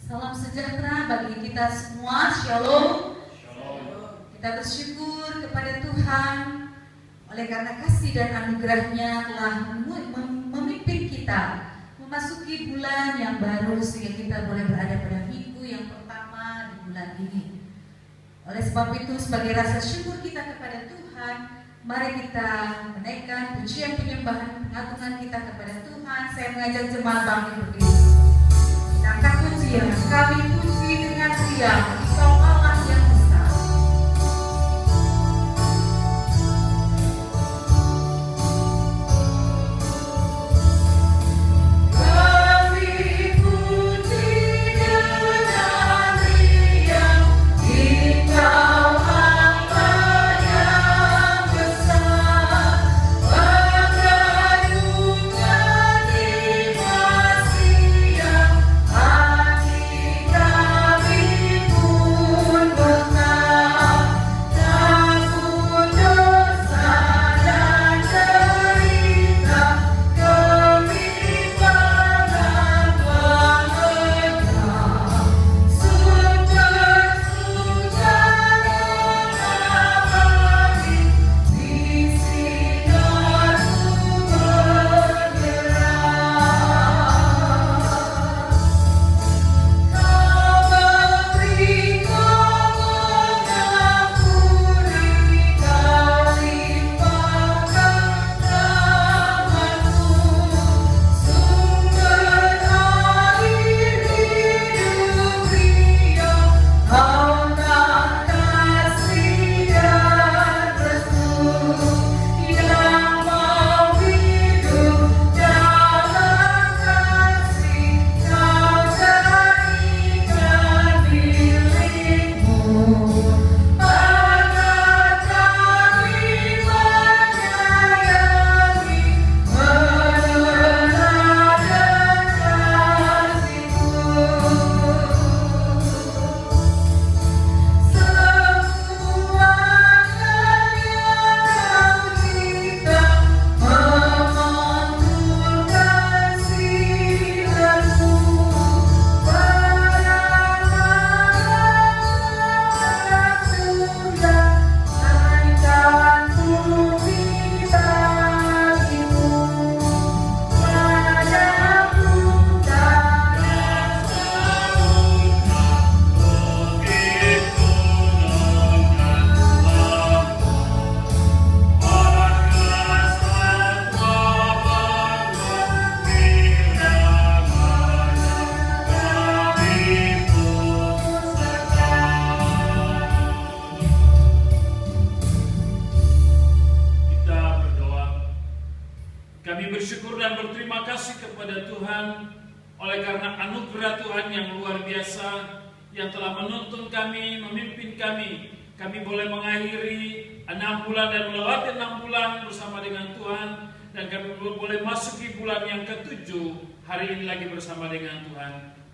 Salam sejahtera bagi kita semua. Shalom. Kita bersyukur kepada Tuhan oleh karena kasih dan anugerahnya telah memimpin kita memasuki bulan yang baru sehingga kita boleh berada pada minggu yang pertama di bulan ini. Oleh sebab itu, sebagai rasa syukur kita kepada Tuhan, mari kita menaikkan pujian penyembahan pengagungan kita kepada Tuhan. Saya mengajak jemaat bangkit berdiri. Angkat pujian, kami puji dengan riang, Engkau Allah yang besar.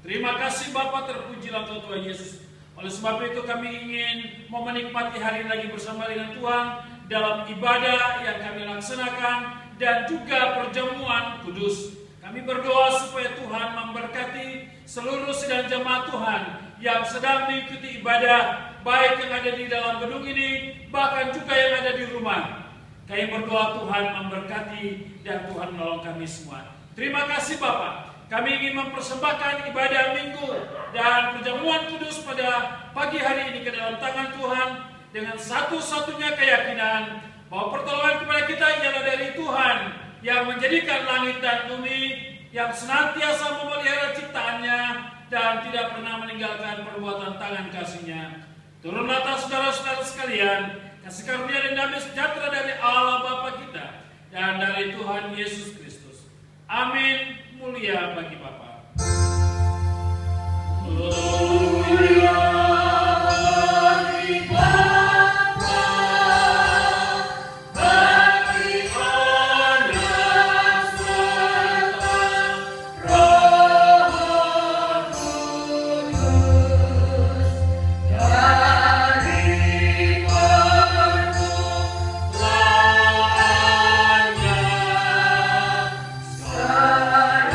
Terima kasih Bapa, terpujilah Tuhan Yesus. Oleh sebab itu kami ingin menikmati hari ini lagi bersama dengan Tuhan dalam ibadah yang kami laksanakan dan juga perjamuan kudus. Kami berdoa supaya Tuhan memberkati seluruh sidang jemaat Tuhan yang sedang mengikuti ibadah, baik yang ada di dalam gedung ini, bahkan juga yang ada di rumah. Kami berdoa Tuhan memberkati dan Tuhan menolong kami semua. Terima kasih Bapak. Kami ingin mempersembahkan ibadah minggu dan perjamuan kudus pada pagi hari ini ke dalam tangan Tuhan dengan satu-satunya keyakinan bahwa pertolongan kepada kita ialah dari Tuhan yang menjadikan langit dan bumi, yang senantiasa memelihara ciptaannya dan tidak pernah meninggalkan perbuatan tangan kasih-Nya. Turunlah atas saudara-saudara sekalian kasih karunia dan damai sejahtera dari Allah Bapa kita dan dari Tuhan Yesus Kristus. Amin. Mulia bagi Bapa. Mulia bagi Bapa, bagi Anak serta Roh Kudus, dari permulaannya sekarang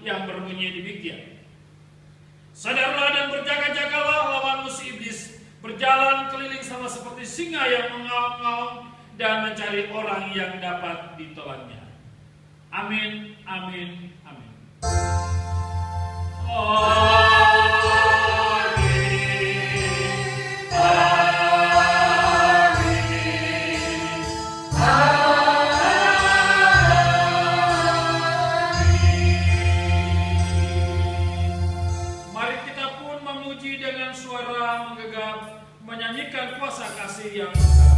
yang berbunyi demikian. Sadarlah dan berjaga-jagalah, lawan musuh iblis berjalan keliling sama seperti singa yang mengaum-ngaum dan mencari orang yang dapat ditelannya. Amin, amin, amin. Mari kita pun memuji dengan suara menggegap, menyanyikan kuasa kasih yang besar.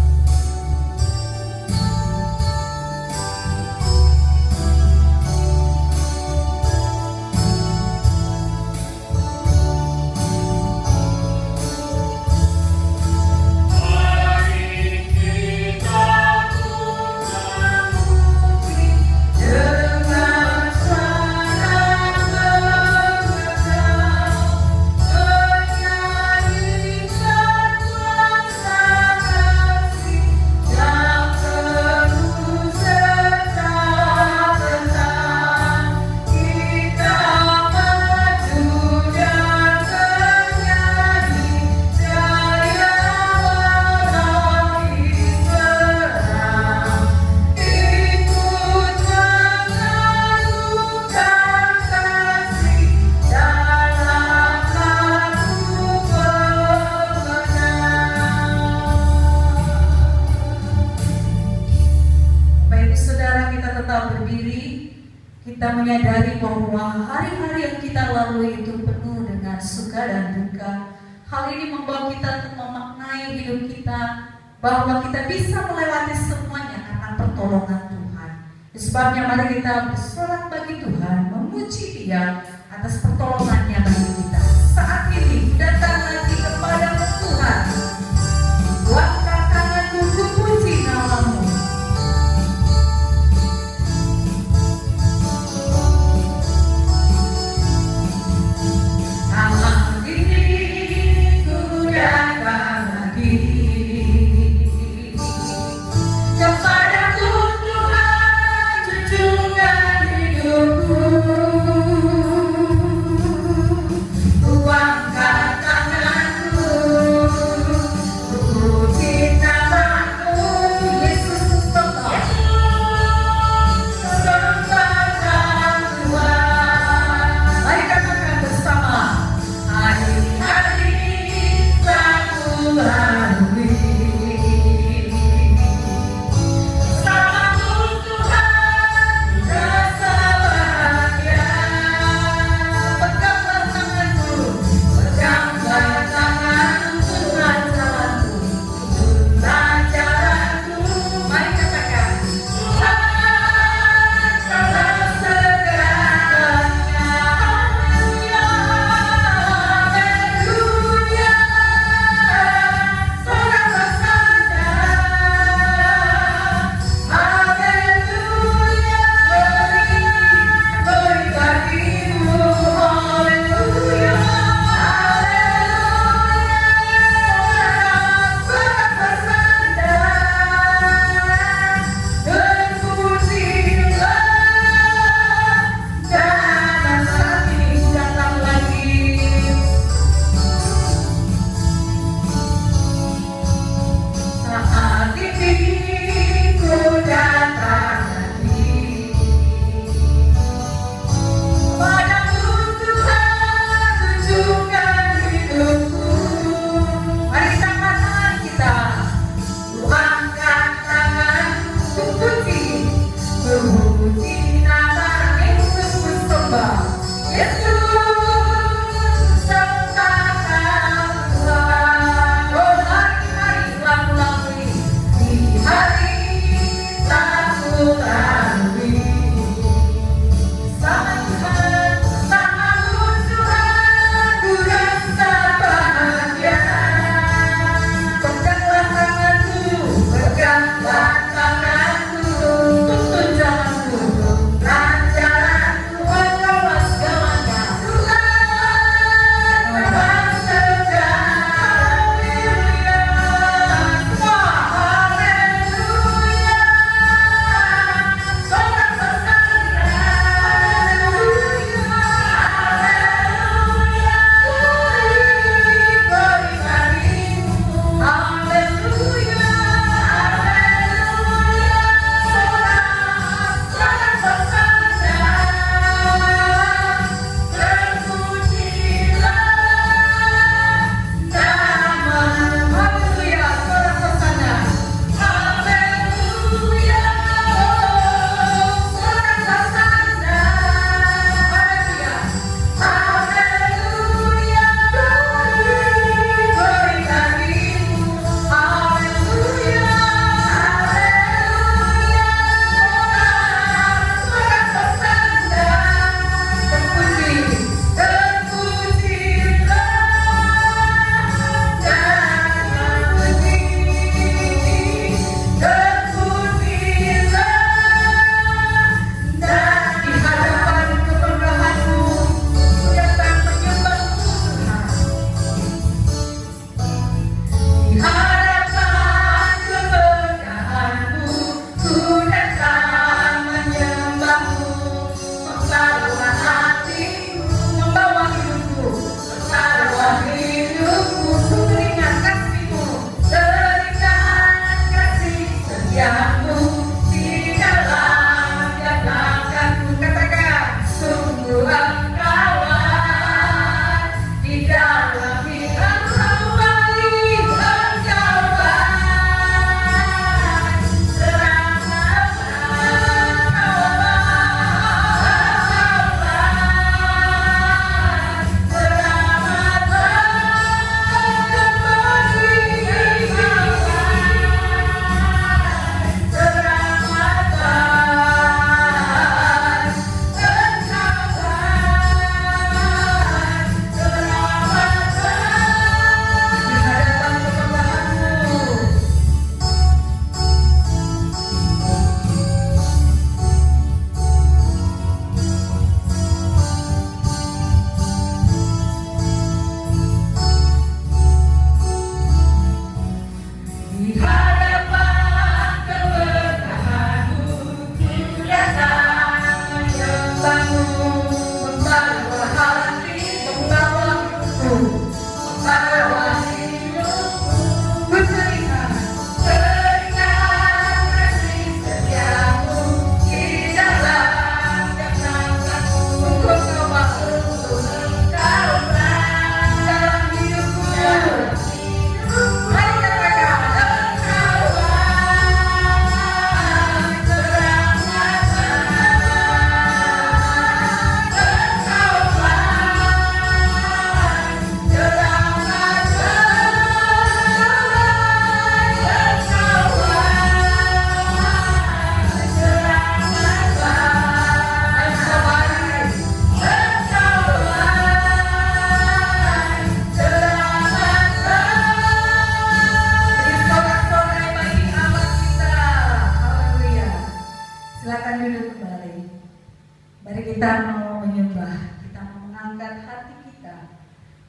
Kita menyadari bahwa hari-hari yang kita lalui itu penuh dengan suka dan duka. Hal ini membawa kita untuk memaknai hidup kita, bahwa kita bisa melewati semuanya karena pertolongan Tuhan. Sebabnya mari kita bersorak bagi Tuhan, memuji Dia atas pertolongannya bagi kita. Saat ini datang lagi kepada Tuhan. Buatkan tanganmu, puji namamu.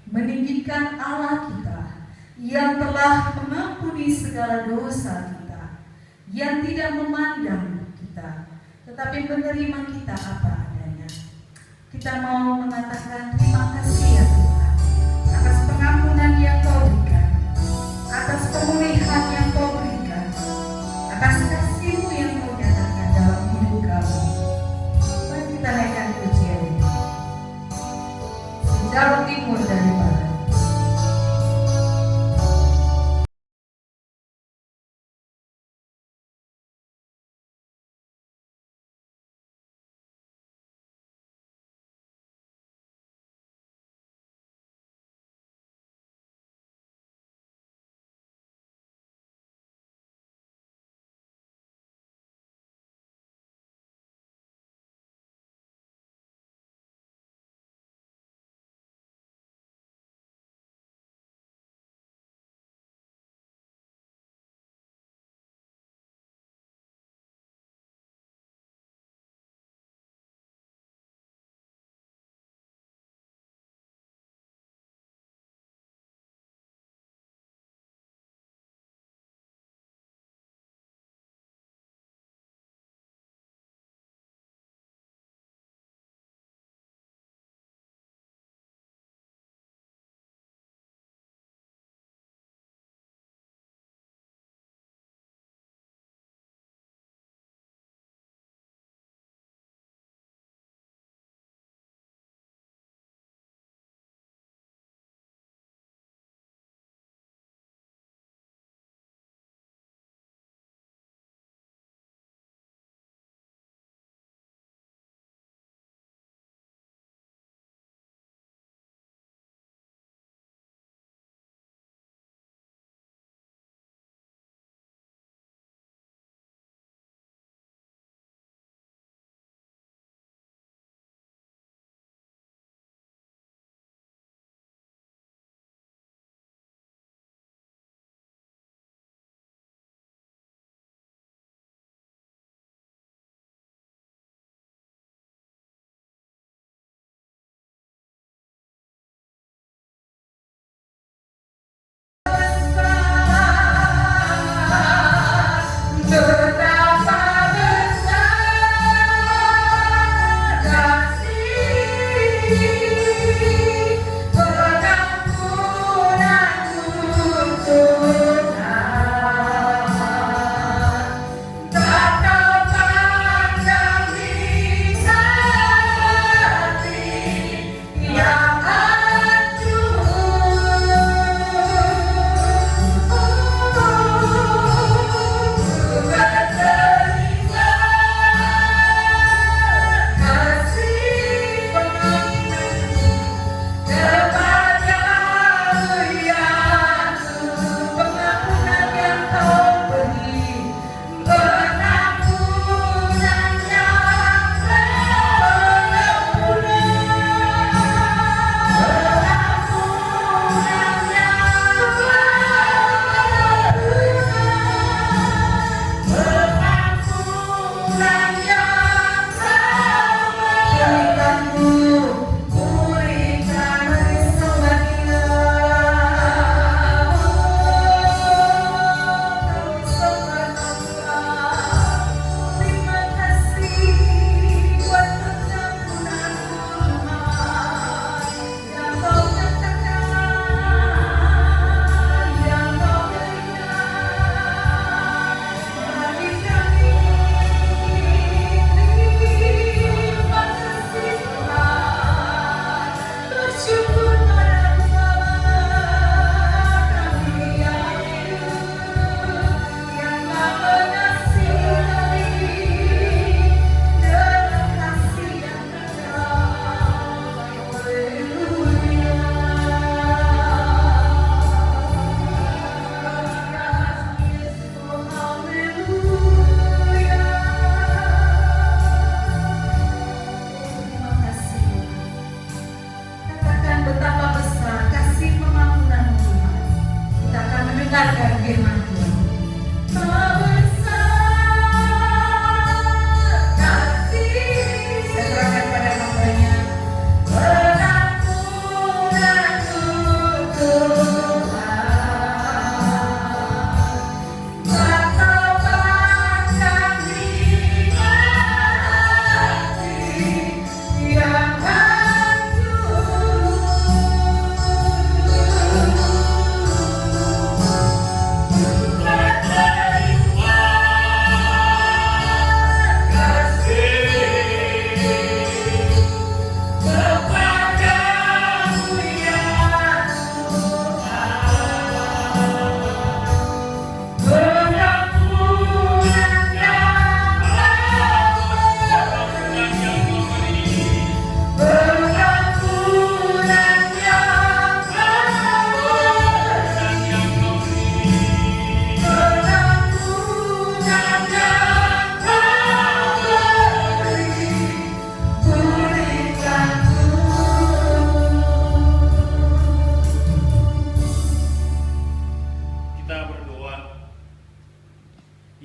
meninggikan Allah kita yang telah mengampuni segala dosa kita, yang tidak memandang kita, tetapi menerima kita apa adanya. Kita mau mengatakan terima kasih ya Tuhan atas pengampunan yang Kau berikan, atas pemulihan yang Kau berikan, atas kasih-Mu yang Kau nyatakan dalam hidup kami. Mari kita naikkan pujian ini. Sejauh timur dari barat,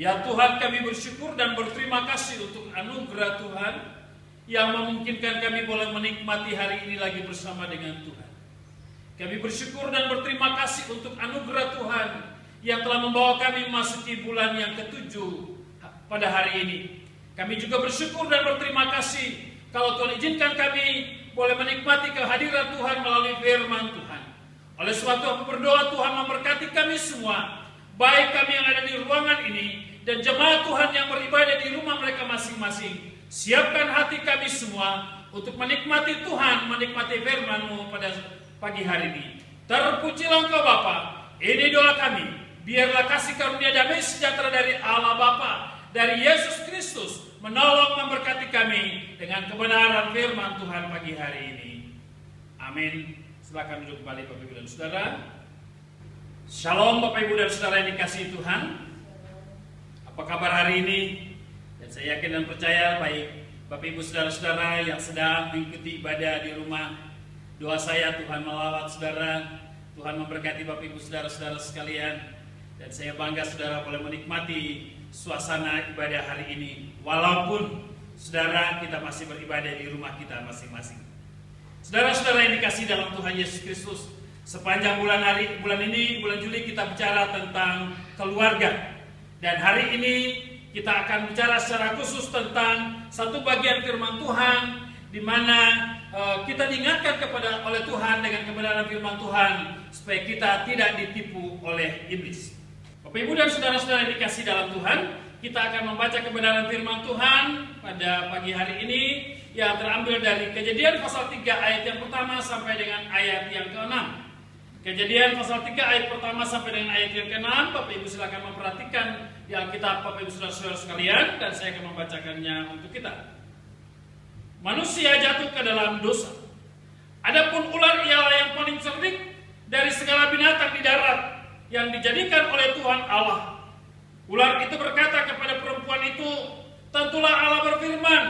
Ya Tuhan, kami bersyukur dan berterima kasih untuk anugerah Tuhan yang memungkinkan kami boleh menikmati hari ini lagi bersama dengan Tuhan. Kami bersyukur dan berterima kasih untuk anugerah Tuhan yang telah membawa kami memasuki bulan yang ke-7 pada hari ini. Kami juga bersyukur dan berterima kasih kalau Tuhan izinkan kami boleh menikmati kehadiran Tuhan melalui firman Tuhan. Oleh sebab itu aku berdoa Tuhan memberkati kami semua, baik kami yang ada di ruangan ini dan jemaat Tuhan yang beribadah di rumah mereka masing-masing. Siapkan hati kami semua untuk menikmati Tuhan, menikmati firman-Mu pada pagi hari ini. Terpujilah Engkau Bapa. Ini doa kami. Biarlah kasih karunia damai sejahtera dari Allah Bapa, dari Yesus Kristus, menolong memberkati kami dengan kebenaran firman Tuhan pagi hari ini. Amin. Silakan duduk kembali Bapak Ibu dan Saudara. Shalom Bapak Ibu dan Saudara yang dikasihi Tuhan. Apa kabar hari ini? Dan saya yakin dan percaya baik Bapak Ibu Saudara-saudara yang sedang mengikuti ibadah di rumah. Doa saya Tuhan melawat saudara, Tuhan memberkati Bapak Ibu Saudara-saudara sekalian. Dan saya bangga saudara boleh menikmati suasana ibadah hari ini. Walaupun saudara kita masih beribadah di rumah kita masing-masing. Saudara-saudara yang dikasihi dalam Tuhan Yesus Kristus, sepanjang bulan ini, bulan Juli, kita bicara tentang keluarga. Dan hari ini kita akan bicara secara khusus tentang satu bagian firman Tuhan, di mana kita diingatkan oleh Tuhan dengan kebenaran firman Tuhan, supaya kita tidak ditipu oleh iblis. Bapak Ibu dan saudara-saudara yang dikasihi dalam Tuhan, kita akan membaca kebenaran firman Tuhan pada pagi hari ini yang terambil dari Kejadian pasal 3 ayat yang pertama sampai dengan ayat yang ke-6. Kejadian pasal 3 ayat pertama sampai dengan ayat yang ke-6. Bapak Ibu silakan memperhatikan di Alkitab Bapak Ibu saudara-saudara sekalian, dan saya akan membacakannya untuk kita. Manusia jatuh ke dalam dosa. Adapun ular ialah yang paling cerdik dari segala binatang di darat yang dijadikan oleh Tuhan Allah. Ular itu berkata kepada perempuan itu, tentulah Allah berfirman,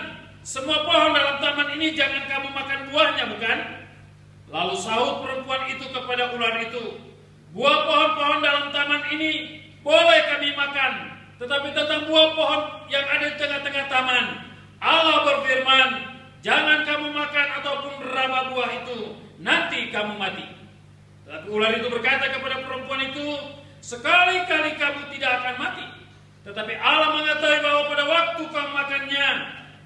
semua pohon dalam taman ini jangan kamu makan buahnya, bukan? Lalu sahut perempuan itu kepada ular itu, buah pohon-pohon dalam taman ini boleh kami makan, tetapi tentang buah pohon yang ada di tengah-tengah taman, Allah berfirman, jangan kamu makan ataupun meraba buah itu, nanti kamu mati. Tetapi ular itu berkata kepada perempuan itu, sekali-kali kamu tidak akan mati. Tetapi Allah mengetahui bahwa pada waktu kamu makannya,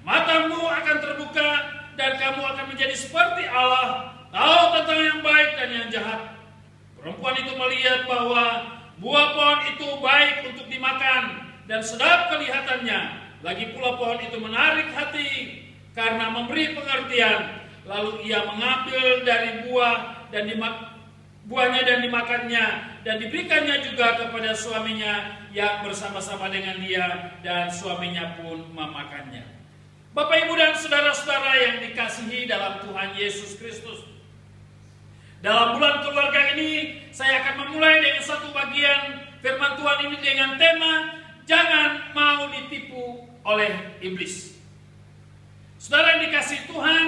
matamu akan terbuka dan kamu akan menjadi seperti Allah, tahu tentang yang baik dan yang jahat. Perempuan itu melihat bahwa buah pohon itu baik untuk dimakan dan sedap kelihatannya. Lagi pula pohon itu menarik hati karena memberi pengertian. Lalu ia mengambil dari buahnya dan dimakannya, dan diberikannya juga kepada suaminya yang bersama-sama dengan dia, dan suaminya pun memakannya. Bapak Ibu dan saudara-saudara yang dikasihi dalam Tuhan Yesus Kristus, dalam bulan keluarga ini saya akan memulai dengan satu bagian firman Tuhan ini dengan tema jangan mau ditipu oleh iblis. Saudara yang dikasihi Tuhan,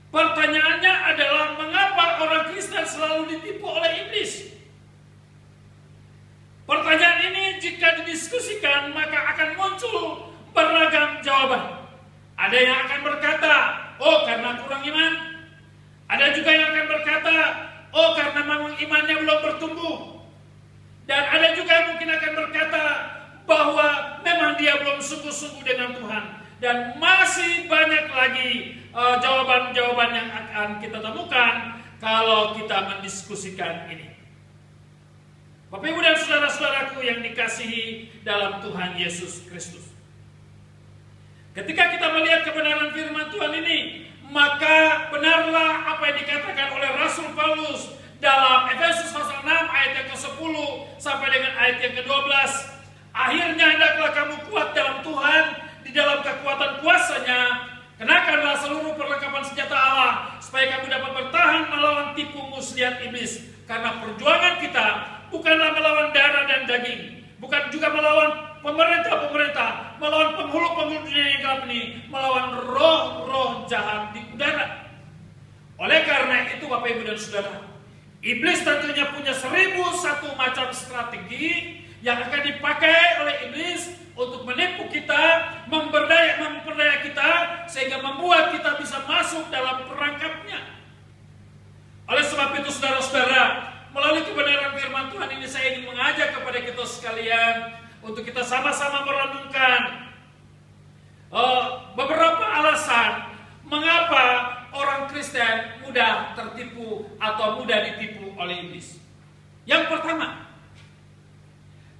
pertanyaannya adalah mengapa orang Kristen selalu ditipu oleh iblis? Pertanyaan ini jika didiskusikan maka akan muncul beragam jawaban. Ada yang akan berkata, oh karena kurang iman. Ada juga yang akan berkata, oh karena memang imannya belum bertumbuh. Dan ada juga yang mungkin akan berkata bahwa memang dia belum sungguh-sungguh dengan Tuhan. Dan masih banyak lagi jawaban-jawaban yang akan kita temukan kalau kita mendiskusikan ini. Bapak Ibu dan saudara-saudaraku yang dikasihi dalam Tuhan Yesus Kristus, ketika kita melihat kebenaran firman Tuhan ini, maka benarlah apa yang dikatakan oleh Rasul Paulus dalam Efesus pasal 6 ayat yang ke-10 sampai dengan ayat yang ke-12. Akhirnya hendaklah kamu kuat dalam Tuhan, di dalam kekuatan kuasanya, kenakanlah seluruh perlengkapan senjata Allah, supaya kamu dapat bertahan melawan tipu muslihat iblis. Karena perjuangan kita bukanlah melawan darah dan daging, bukan juga melawan pemerintah-pemerintah, melawan penghulu-penghulu dunia yang gelap ini, melawan roh-roh jahat di udara. Oleh karena itu Bapak Ibu dan Saudara, iblis tentunya punya 1001 macam strategi yang akan dipakai oleh iblis untuk menipu kita, memperdaya kita, sehingga membuat kita bisa masuk dalam perangkapnya. Oleh sebab itu saudara-saudara, melalui kebenaran firman Tuhan ini saya ingin mengajak kepada kita sekalian untuk kita sama-sama merenungkan beberapa alasan mengapa orang Kristen mudah tertipu atau mudah ditipu oleh iblis. Yang pertama,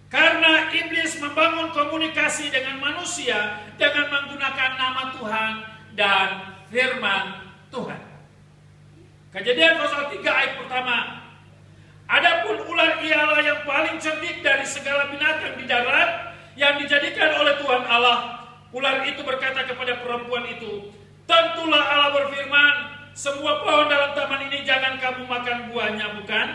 karena iblis membangun komunikasi dengan manusia dengan menggunakan nama Tuhan dan firman Tuhan. Kejadian pasal 3 ayat pertama. Adapun ular ialah yang paling cerdik dari segala binatang di darat yang dijadikan oleh Tuhan Allah. Ular itu berkata kepada perempuan itu, tentulah Allah berfirman, semua pohon dalam taman ini jangan kamu makan buahnya, bukan?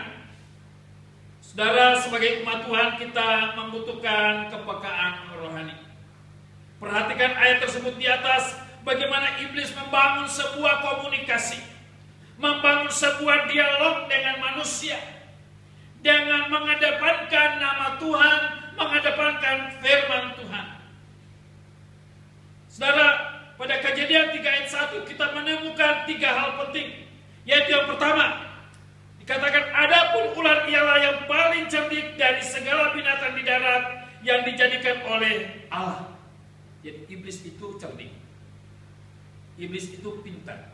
Saudara, sebagai umat Tuhan kita membutuhkan kepekaan rohani. Perhatikan ayat tersebut di atas, bagaimana iblis membangun sebuah komunikasi, membangun sebuah dialog dengan manusia, dengan mengedepankan nama Tuhan, mengedepankan firman Tuhan. Saudara, pada Kejadian 3 ayat 1 kita menemukan 3 hal penting. Yaitu yang pertama, dikatakan adapun ular ialah yang paling cerdik dari segala binatang di darat yang dijadikan oleh Allah. Jadi iblis itu cerdik. Iblis itu pintar.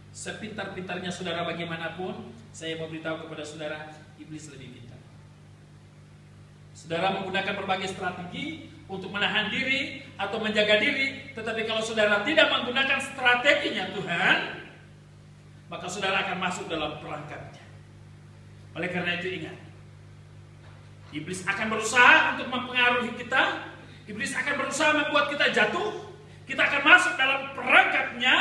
Sepintar-pintarnya saudara bagaimanapun, saya mau beritahu kepada saudara, iblis lebih pintar. Saudara menggunakan berbagai strategi untuk menahan diri atau menjaga diri, tetapi kalau saudara tidak menggunakan strateginya Tuhan, maka saudara akan masuk dalam perangkapnya. Oleh karena itu ingat, iblis akan berusaha untuk mempengaruhi kita, iblis akan berusaha membuat kita jatuh, kita akan masuk dalam perangkapnya,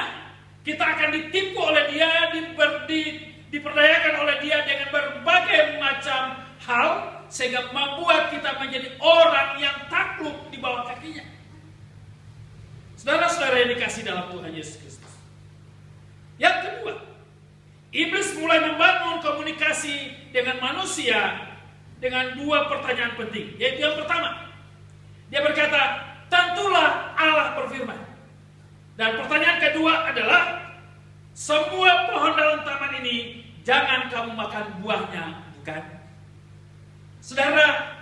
kita akan ditipu oleh dia, diperdayakan oleh dia dengan berbagai macam hal, sehingga membuat kita menjadi orang yang takluk di bawah kakinya. Saudara-saudara yang dikasih dalam Tuhan Yesus Kristus. Yang kedua, iblis mulai membangun komunikasi dengan manusia dengan 2 pertanyaan penting. Yaitu yang pertama, dia berkata, tentulah Allah berfirman. Dan pertanyaan kedua adalah, semua pohon dalam taman ini jangan kamu makan buahnya, bukan? Saudara,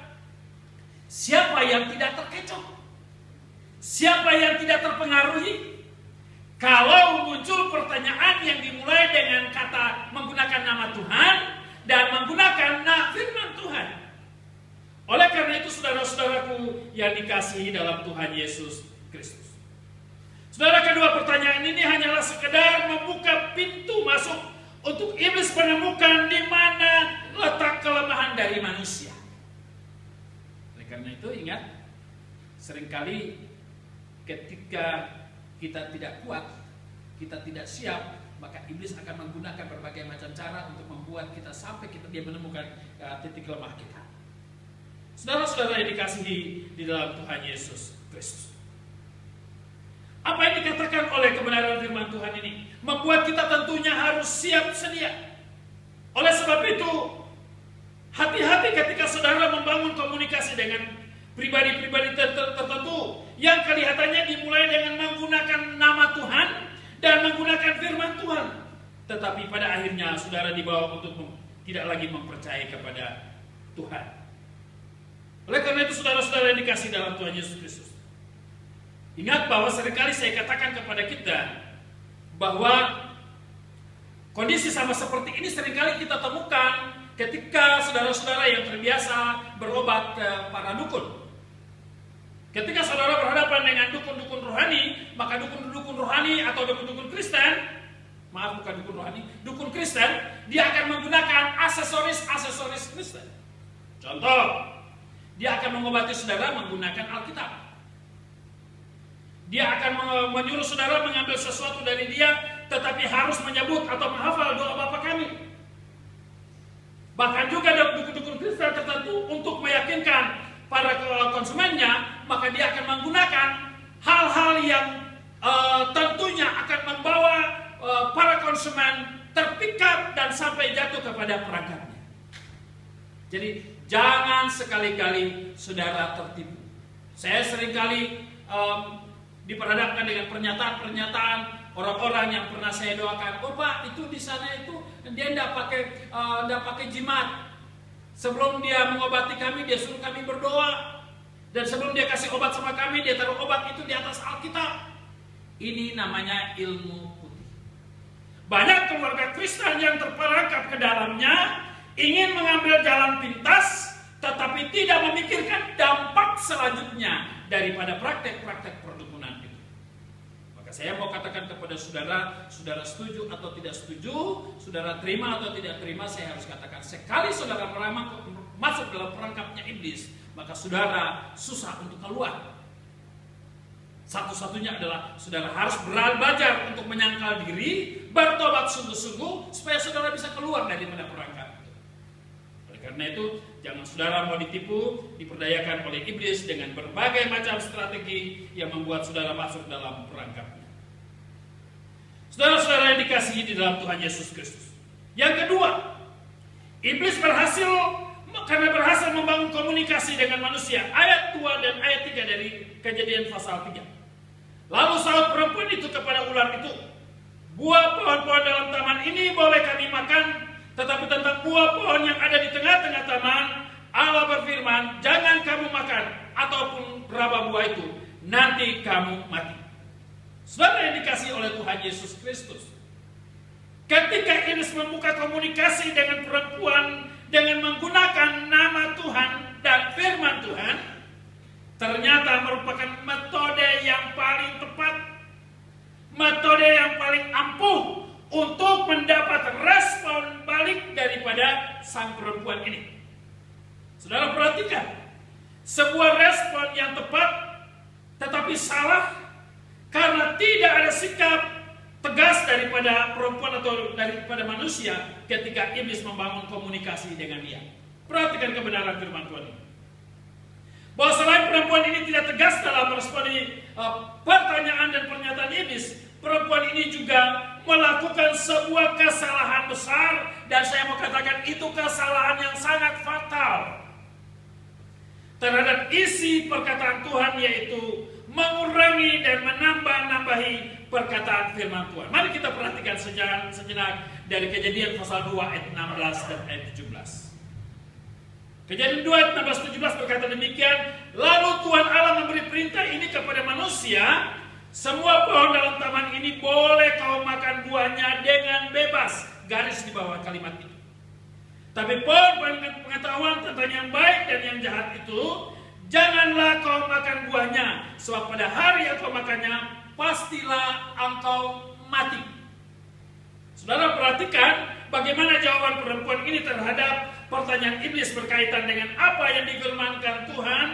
siapa yang tidak terkecoh? Siapa yang tidak terpengaruhi? Kalau muncul pertanyaan yang dimulai dengan kata menggunakan nama Tuhan dan menggunakan firman Tuhan. Oleh karena itu saudara-saudaraku yang dikasihi dalam Tuhan Yesus Kristus. Saudara, kedua pertanyaan ini hanyalah sekedar membuka pintu masuk untuk iblis menemukan di mana letak kelemahan dari manusia. Oleh karena itu ingat, seringkali ketika kita tidak kuat, kita tidak siap, maka iblis akan menggunakan berbagai macam cara untuk membuat kita sampai dia menemukan titik lemah kita. Saudara-saudara yang dikasihi di dalam Tuhan Yesus Kristus. Apa yang dikatakan oleh kebenaran firman Tuhan ini membuat kita tentunya harus siap sedia. Oleh sebab itu, hati-hati ketika saudara membangun komunikasi dengan pribadi-pribadi tertentu yang kelihatannya dimulai dengan menggunakan nama Tuhan dan menggunakan firman Tuhan, tetapi pada akhirnya saudara dibawa untuk tidak lagi mempercayai kepada Tuhan. Oleh karena itu saudara-saudara yang dikasih dalam Tuhan Yesus Kristus, ingat bahwa seringkali saya katakan kepada kita bahwa kondisi sama seperti ini seringkali kita temukan ketika saudara-saudara yang terbiasa berobat ke para dukun. Ketika saudara berhadapan dengan dukun-dukun rohani, maka dukun-dukun rohani atau dukun-dukun Kristen, maaf bukan dukun rohani, dukun Kristen, dia akan menggunakan aksesoris Kristen. Contoh, dia akan mengobati saudara menggunakan Alkitab. Dia akan menyuruh saudara mengambil sesuatu dari dia, tetapi harus menyebut atau menghafal doa Bapa kami. Bahkan juga dukun-dukun Kristen tertentu untuk meyakinkan para konsumennya, maka dia akan menggunakan hal-hal yang tentunya akan membawa para konsumen terpikat dan sampai jatuh kepada perangkapnya. Jadi jangan sekali-kali saudara tertipu. Saya seringkali diperhadapkan dengan pernyataan-pernyataan orang-orang yang pernah saya doakan. Oh Pak, itu di sana itu dia tidak pakai jimat. Sebelum dia mengobati kami, dia suruh kami berdoa. Dan sebelum dia kasih obat sama kami, dia taruh obat itu di atas Alkitab. Ini namanya ilmu putih. Banyak keluarga Kristen yang terperangkap ke dalamnya, ingin mengambil jalan pintas, tetapi tidak memikirkan dampak selanjutnya daripada praktek-praktek perdukunan itu. Maka saya mau katakan kepada saudara, saudara setuju atau tidak setuju, saudara terima atau tidak terima, saya harus katakan, sekali saudara masuk dalam perangkapnya iblis, maka saudara susah untuk keluar. Satu-satunya adalah saudara harus belajar untuk menyangkal diri, bertobat sungguh-sungguh, supaya saudara bisa keluar daripada perangkap itu. Oleh karena itu, jangan saudara mau ditipu, diperdayakan oleh iblis dengan berbagai macam strategi yang membuat saudara masuk dalam perangkapnya. Saudara-saudara yang dikasihi di dalam Tuhan Yesus Kristus. Yang kedua, iblis karena berhasil membangun komunikasi dengan manusia. Ayat 2 dan ayat 3 dari Kejadian pasal 3. Lalu sahut perempuan itu kepada ular itu, buah pohon-pohon dalam taman ini boleh kami makan, tetapi tentang buah pohon yang ada di tengah-tengah taman, Allah berfirman, jangan kamu makan ataupun raba buah itu, nanti kamu mati. Saudara yang dikasihi oleh Tuhan Yesus Kristus, ketika iblis membuka komunikasi dengan perempuan dengan menggunakan nama Tuhan dan firman Tuhan, ternyata merupakan metode yang paling tepat, metode yang paling ampuh untuk mendapat respon balik daripada sang perempuan ini. Saudara perhatikan, sebuah respon yang tepat tetapi salah karena tidak ada sikap tegas daripada perempuan atau daripada manusia ketika iblis membangun komunikasi dengan dia. Perhatikan kebenaran firman Tuhan ini. Bahwa selain perempuan ini tidak tegas dalam meresponi pertanyaan dan pernyataan iblis, perempuan ini juga melakukan sebuah kesalahan besar, dan saya mau katakan itu kesalahan yang sangat fatal terhadap isi perkataan Tuhan, yaitu mengurangi dan menambah-nambahi perkataan firman Tuhan. Mari kita perhatikan sejenak dari Kejadian pasal 2 ayat 16 dan ayat 17. Kejadian 2 ayat 16-17 berkata demikian, lalu Tuhan Allah memberi perintah ini kepada manusia, semua pohon dalam taman ini boleh kau makan buahnya dengan bebas. Garis di bawah kalimat itu. Tapi pohon pengetahuan tentang yang baik dan yang jahat itu, janganlah kau makan buahnya, sebab pada hari yang kau makannya, pastilah engkau mati. Saudara perhatikan bagaimana jawaban perempuan ini terhadap pertanyaan iblis berkaitan dengan apa yang difirmankan Tuhan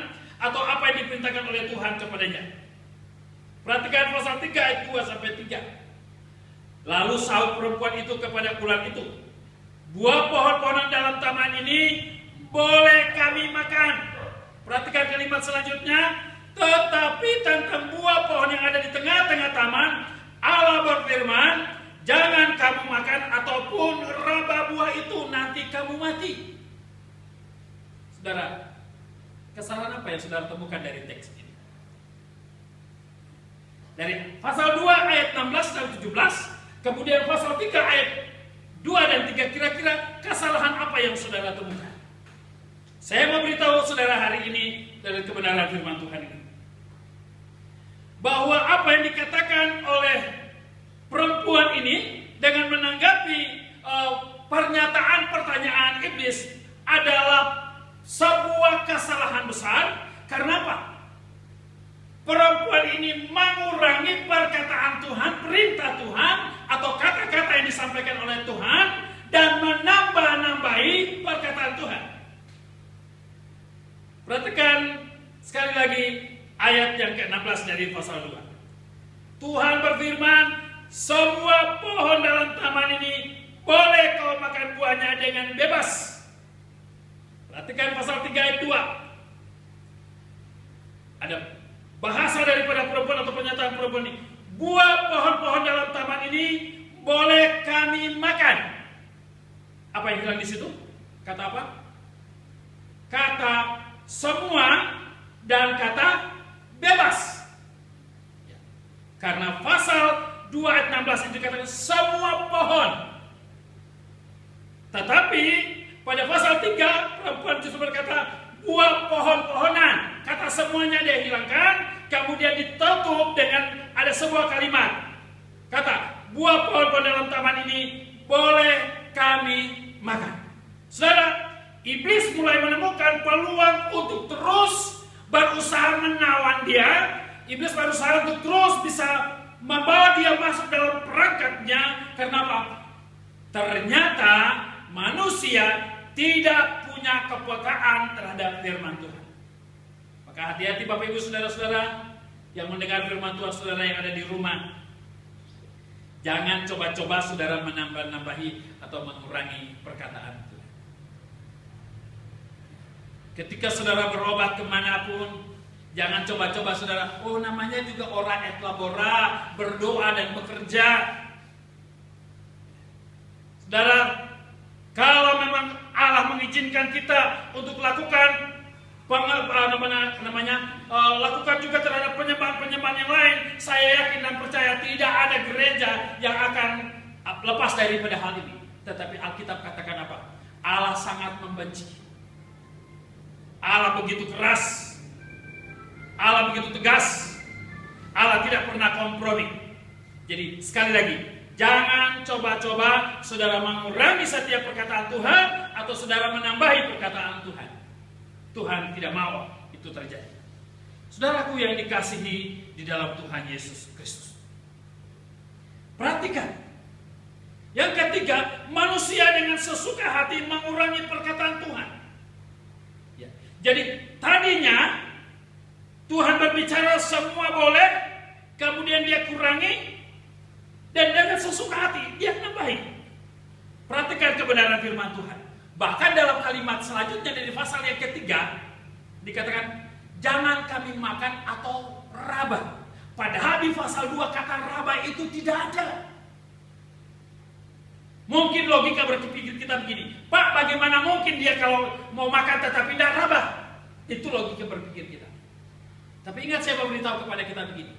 atau apa yang diperintahkan oleh Tuhan kepadanya. Perhatikan pasal 3 ayat 2 sampai 3. Lalu sahut perempuan itu kepada ular itu, buah pohon-pohonan dalam taman ini boleh kami makan. Perhatikan kalimat selanjutnya, tetapi tentang buah pohon yang ada di tengah-tengah taman, Allah berfirman, jangan kamu makan ataupun raba buah itu, nanti kamu mati. Saudara, kesalahan apa yang saudara temukan dari teks ini? Dari pasal 2 ayat 16 dan 17, kemudian pasal 3 ayat 2 dan 3, kira-kira kesalahan apa yang saudara temukan? Saya mau beritahu saudara hari ini dari kebenaran firman Tuhan ini, bahwa apa yang dikatakan oleh perempuan ini dengan menanggapi pernyataan pertanyaan iblis adalah sebuah kesalahan besar. Karena apa? Perempuan ini mengurangi perkataan Tuhan, perintah Tuhan, atau kata-kata yang disampaikan oleh Tuhan, dan menambah-nambahi perkataan Tuhan. Perhatikan sekali lagi ayat yang ke-16 dari pasal 2. Tuhan berfirman, semua pohon dalam taman ini boleh kau makan buahnya dengan bebas. Perhatikan pasal 3 ayat 2. Ada bahasa daripada perempuan atau pernyataan perempuan ini. Buah pohon-pohon dalam taman ini boleh kami makan. Apa yang hilang di situ? Kata apa? kata semua dan kata bebas. Karena pasal 2 ayat 16 itu dikatakan semua pohon. Tetapi pada pasal 3 perempuan justru berkata buah pohon-pohonan. Kata semuanya dia hilangkan, kemudian ditutup dengan ada sebuah kalimat. Kata buah pohon-pohon dalam taman ini boleh kami makan. Saudara, iblis mulai menemukan peluang untuk terus berusaha menawan dia. Iblis berusaha untuk terus bisa membawa dia masuk dalam perangkapnya. Karena apa? Ternyata manusia tidak punya kepekaan terhadap firman Tuhan. Maka hati-hati Bapak Ibu Saudara-saudara yang mendengar firman Tuhan, saudara yang ada di rumah. Jangan coba-coba saudara menambah-nambahi atau mengurangi perkataan Tuhan. Ketika saudara berobat kemanapun, jangan coba-coba saudara, oh namanya juga ora et labora, berdoa dan bekerja. Saudara, kalau memang Allah mengizinkan kita untuk lakukan lakukan juga terhadap penyembahan-penyembahan yang lain, saya yakin dan percaya tidak ada gereja yang akan lepas daripada hal ini. Tetapi Alkitab katakan apa? Allah sangat membenci. Allah begitu keras. Allah begitu tegas. Allah tidak pernah kompromi. Jadi sekali lagi, jangan coba-coba saudara mengurangi setiap perkataan Tuhan atau saudara menambahi perkataan Tuhan. Tuhan tidak mau itu terjadi. Saudaraku yang dikasihi di dalam Tuhan Yesus Kristus. Perhatikan. Yang ketiga, manusia dengan sesuka hati mengurangi perkataan Tuhan. Ya. Jadi tadinya Tuhan berbicara semua boleh, kemudian dia kurangi, dan dengan sesuka hati dia nambahi. Perhatikan kebenaran firman Tuhan. Bahkan dalam kalimat selanjutnya dari pasal yang ketiga dikatakan jangan kami makan atau raba. Padahal di pasal 2 kata raba itu tidak ada. Mungkin logika berpikir kita begini, Pak, bagaimana mungkin dia kalau mau makan tetapi tidak raba? Itu logika berpikir kita. Tapi ingat, saya mau beritahu kepada kita begini,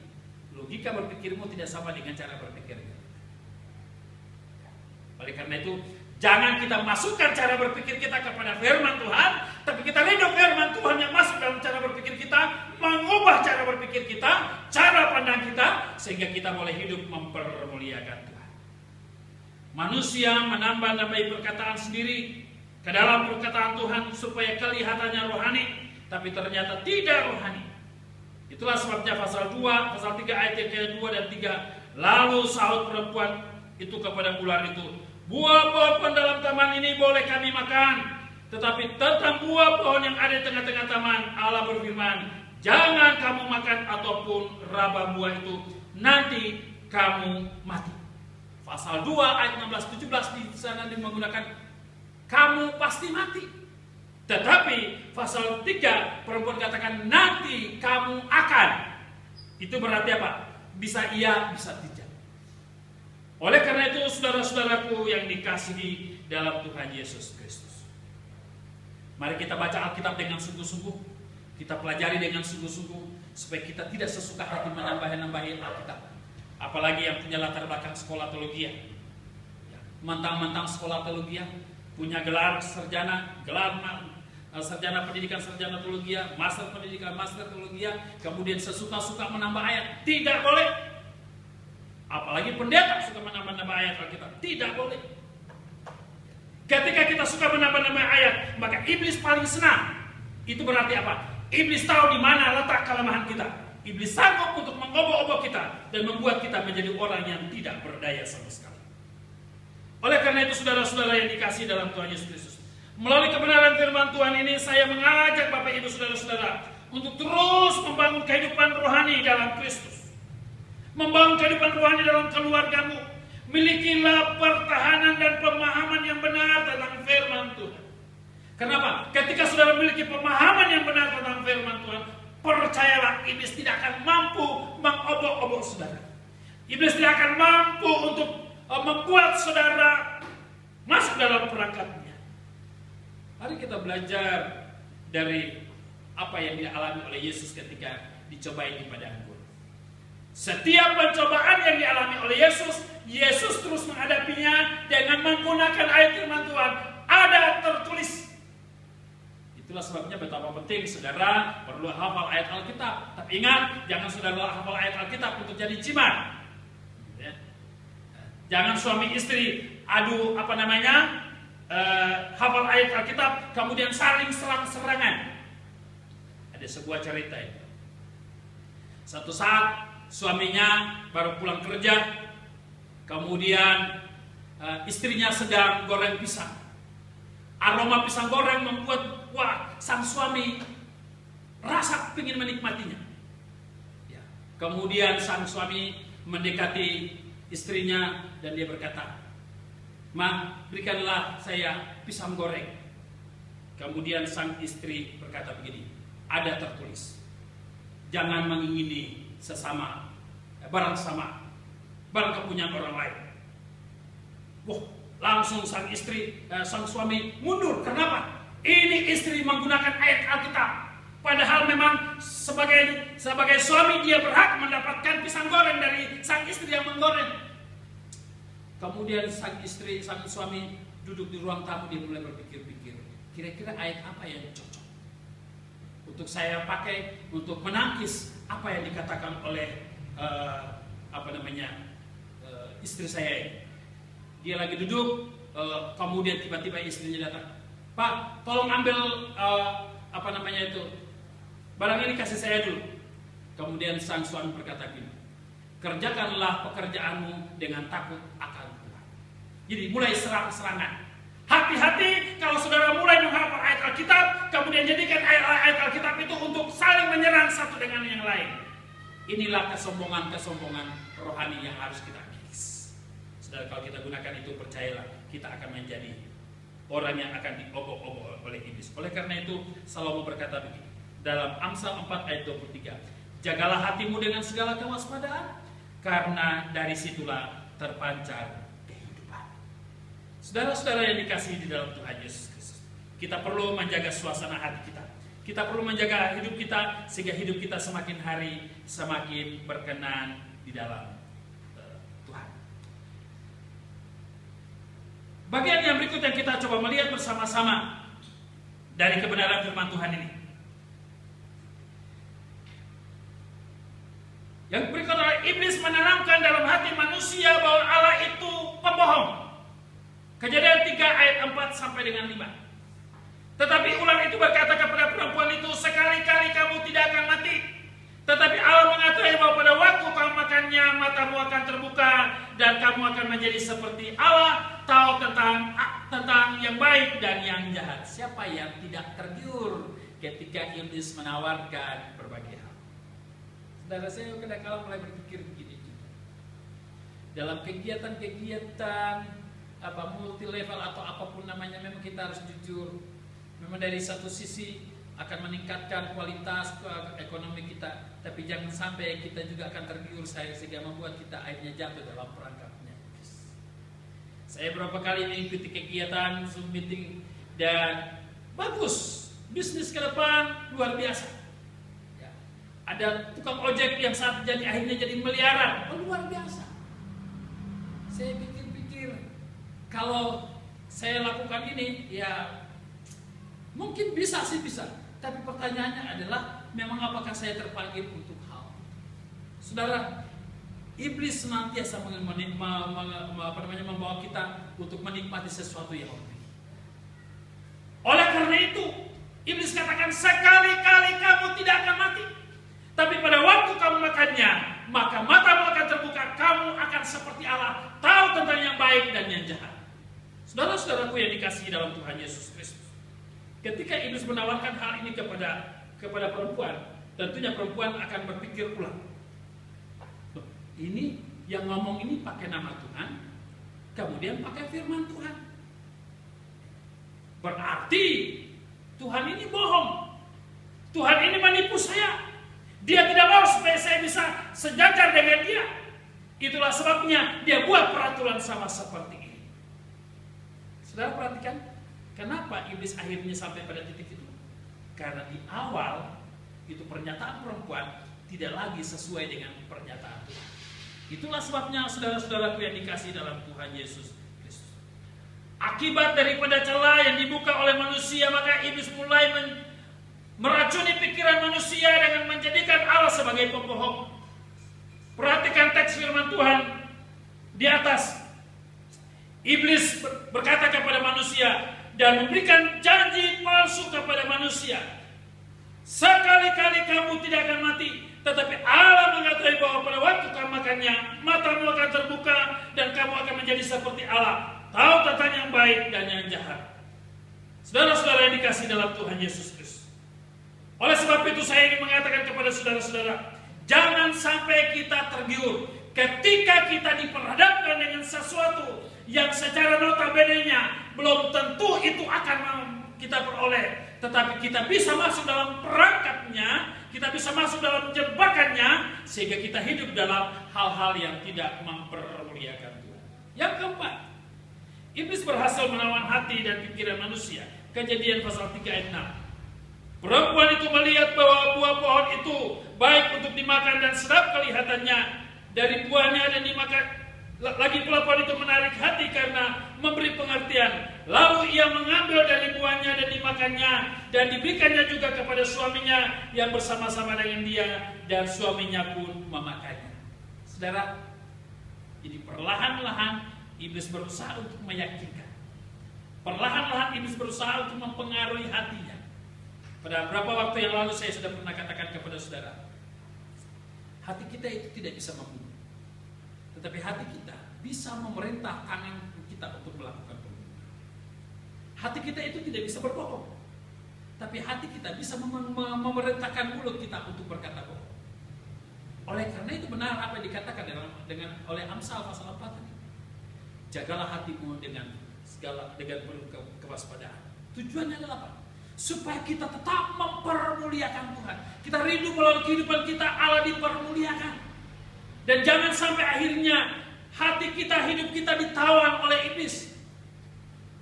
logika berpikirmu tidak sama dengan cara berpikir kita. Oleh karena itu, jangan kita masukkan cara berpikir kita kepada firman Tuhan, tapi kita hidup firman Tuhan yang masuk dalam cara berpikir kita, mengubah cara berpikir kita, cara pandang kita, sehingga kita boleh hidup mempermuliakan Tuhan. Manusia menambah-nambahi perkataan sendiri ke dalam perkataan Tuhan supaya kelihatannya rohani, tapi ternyata tidak rohani. Itulah sebabnya pasal 2, pasal 3 ayat yang ke-2 dan 3. Lalu sahut perempuan itu kepada ular itu, buah pohon dalam taman ini boleh kami makan, tetapi tentang buah pohon yang ada di tengah-tengah taman, Allah berfirman, jangan kamu makan ataupun raba buah itu, nanti kamu mati. Pasal 2 ayat 16-17 di sana menggunakan kamu pasti mati. Tetapi pasal 3 perempuan katakan nanti kamu akan. Itu berarti apa? Bisa iya, bisa tidak. Oleh karena itu saudara-saudaraku yang dikasihi dalam Tuhan Yesus Kristus, mari kita baca Alkitab dengan sungguh-sungguh. Kita pelajari dengan sungguh-sungguh supaya kita tidak sesuka hati menambah-nambahin Alkitab. Apalagi yang punya latar belakang sekolah teologi, mentang-mentang sekolah teologi, punya gelar sarjana, sarjana pendidikan sarjana teologi, master pendidikan master teologi, kemudian sesuka-suka menambah ayat, tidak boleh. Apalagi pendeta suka menambah-nambah ayat Alkitab, tidak boleh. Ketika kita suka menambah-nambah ayat, maka iblis paling senang. Itu berarti apa? Iblis tahu di mana letak kelemahan kita. Iblis sanggup untuk mengobok-obok kita dan membuat kita menjadi orang yang tidak berdaya sama sekali. Oleh karena itu saudara-saudara yang dikasihi dalam Tuhan Yesus Kristus, melalui kebenaran firman Tuhan ini saya mengajak Bapak Ibu saudara-saudara untuk terus membangun kehidupan rohani dalam Kristus. Membangun kehidupan rohani dalam keluargamu. Milikilah pertahanan dan pemahaman yang benar tentang firman Tuhan. Kenapa? Ketika saudara memiliki pemahaman yang benar tentang firman Tuhan, percayalah, iblis tidak akan mampu mengobok-obok saudara. Iblis tidak akan mampu untuk membuat saudara masuk dalam perangkapnya. Mari kita belajar dari apa yang dialami oleh Yesus ketika dicobai di padang gurun. Setiap pencobaan yang dialami oleh Yesus, Yesus terus menghadapinya dengan menggunakan ayat firman Tuhan. Ada tertulis. Itulah sebabnya betapa penting saudara perlu hafal ayat Alkitab. Tapi ingat, jangan saudara hafal ayat Alkitab untuk jadi jimat. Jangan suami istri adu hafal ayat Alkitab kemudian saling serang-serangan. Ada sebuah cerita itu. Satu saat suaminya baru pulang kerja, kemudian istrinya sedang goreng pisang. Aroma pisang goreng membuat sang suami rasa ingin menikmatinya. Ya. Kemudian sang suami mendekati istrinya dan dia berkata, "Ma, berikanlah saya pisang goreng." Kemudian sang istri berkata begini, "Ada tertulis, jangan mengingini barang kepunyaan orang lain." Langsung sang suami mundur. Kenapa? Ini istri menggunakan ayat Alkitab. Padahal memang sebagai suami dia berhak mendapatkan pisang goreng dari sang istri yang menggoreng. Kemudian sang suami duduk di ruang tamu, dia mulai berpikir-pikir, kira-kira ayat apa yang cocok untuk saya pakai untuk menangkis apa yang dikatakan oleh istri saya ini. Dia lagi duduk, kemudian tiba-tiba istrinya datang. "Pak, tolong ambil barang ini kasih saya dulu." Kemudian sang suami berkata gini, "Kerjakanlah pekerjaanmu dengan takut akan Tuhan." Jadi mulai serang-serangan. Hati-hati kalau saudara mulai menghafal ayat Alkitab, kemudian jadikan ayat Alkitab itu untuk saling menyerang satu dengan yang lain. Inilah kesombongan rohani yang harus kita kikis. Saudara, kalau kita gunakan itu, percayalah, kita akan menjadi orang yang akan diobok-obok oleh iblis. Oleh karena itu, Salomo berkata begini, dalam Amsal 4 ayat 23, "Jagalah hatimu dengan segala kewaspadaan, karena dari situlah terpancar kehidupan." Saudara-saudara yang dikasihi di dalam Tuhan Yesus Kristus, kita perlu menjaga suasana hati kita. Kita perlu menjaga hidup kita sehingga hidup kita semakin hari semakin berkenan di dalam Tuhan. Bagian yang berikut yang kita coba melihat bersama-sama dari kebenaran firman Tuhan ini. Yang berikut adalah iblis menanamkan dalam hati manusia bahwa Allah itu pembohong. Kejadian 3 ayat 4 sampai dengan 5. Tetapi ular itu berkata kepada perempuan itu, "Sekali-kali kamu tidak akan mati." Tetapi Allah mengatakan bahwa pada waktu kamu makannya, matamu akan terbuka dan kamu akan menjadi seperti Allah, tahu tentang yang baik dan yang jahat. Siapa yang tidak tergiur ketika iblis menawarkan berbagai hal? Saudara, saya kadang-kadang mulai berpikir begini juga. Dalam kegiatan-kegiatan multi level atau apapun namanya, memang kita harus jujur. Memang dari satu sisi akan meningkatkan kualitas ekonomi kita, tapi jangan sampai kita juga akan tergiur sehingga membuat kita akhirnya jatuh dalam perangkapnya. Saya berapa kali mengikuti kegiatan Zoom meeting dan bagus, bisnis ke depan luar biasa. Ya. Ada tukang ojek yang saat akhirnya jadi miliaran, luar biasa. Saya pikir-pikir, kalau saya lakukan ini, ya mungkin bisa. Tapi pertanyaannya adalah, memang apakah saya terpanggil untuk hal? Saudara, iblis senantiasa membawa kita untuk menikmati sesuatu yang lebih. Oleh karena itu, iblis katakan, "Sekali-kali kamu tidak akan mati. Tapi pada waktu kamu makannya, maka matamu akan terbuka, kamu akan seperti Allah, tahu tentang yang baik dan yang jahat." Saudara-saudaraku yang dikasihi dalam Tuhan Yesus Kristus, ketika iblis menawarkan hal ini kepada perempuan, tentunya perempuan akan berpikir ulang. Ini yang ngomong ini pakai nama Tuhan, kemudian pakai firman Tuhan. Berarti Tuhan ini bohong. Tuhan ini menipu saya. Dia tidak mau supaya saya bisa sejajar dengan dia. Itulah sebabnya dia buat peraturan sama seperti ini. Saudara perhatikan, kenapa iblis akhirnya sampai pada titik itu? Karena di awal itu pernyataan perempuan tidak lagi sesuai dengan pernyataan Tuhan. Itulah sebabnya saudara-saudaraku yang dikasihi dalam Tuhan Yesus Kristus. Akibat daripada celah yang dibuka oleh manusia, maka iblis mulai meracuni pikiran manusia dengan menjadikan Allah sebagai pembohong. Perhatikan teks firman Tuhan di atas. Iblis berkata kepada manusia dan memberikan janji palsu kepada manusia. Sekali-kali kamu tidak akan mati, tetapi Allah mengatakan bahwa pada waktu kamu makannya, matamu akan terbuka dan kamu akan menjadi seperti Allah, tahu tentang yang baik dan yang jahat. Saudara-saudara yang dikasihi dalam Tuhan Yesus Kristus. Oleh sebab itu saya ingin mengatakan kepada saudara-saudara, jangan sampai kita tergiur ketika kita diperhadapkan dengan sesuatu yang secara notabene-nya belum tentu itu akan kita peroleh, tetapi kita bisa masuk dalam perangkapnya, kita bisa masuk dalam jebakannya, sehingga kita hidup dalam hal-hal yang tidak mempermuliakan Tuhan. Yang keempat, iblis berhasil menawan hati dan pikiran manusia. Kejadian pasal 3 ayat 6. Perempuan itu melihat bahwa buah pohon itu baik untuk dimakan dan sedap kelihatannya dari buahnya, dan dimakan. Lagi pula pohon itu menarik hati karena memberi pengertian. Lalu ia mengambil dari buahnya dan dimakannya, dan diberikannya juga kepada suaminya yang bersama-sama dengan dia, dan suaminya pun memakainya. Saudara, jadi perlahan-lahan iblis berusaha untuk meyakinkan. Perlahan-lahan iblis berusaha untuk mempengaruhi hatinya. Pada beberapa waktu yang lalu saya sudah pernah katakan kepada saudara, hati kita itu tidak bisa membunuh, tetapi hati kita bisa memerintah tangan kita untuk melakukan pembunuhan. Hati kita itu tidak bisa berbohong, tapi hati kita bisa memerintahkan mulut kita untuk berkata bohong. Oleh karena itu benar apa yang dikatakan oleh Amsal pasal 4 tadi. Jagalah hatimu dengan penuh kewaspadaan. Tujuannya adalah apa? Supaya kita tetap mempermuliakan Tuhan. Kita rindu melalui kehidupan kita Allah dipermuliakan. Dan jangan sampai akhirnya hati kita, hidup kita ditawan oleh iblis.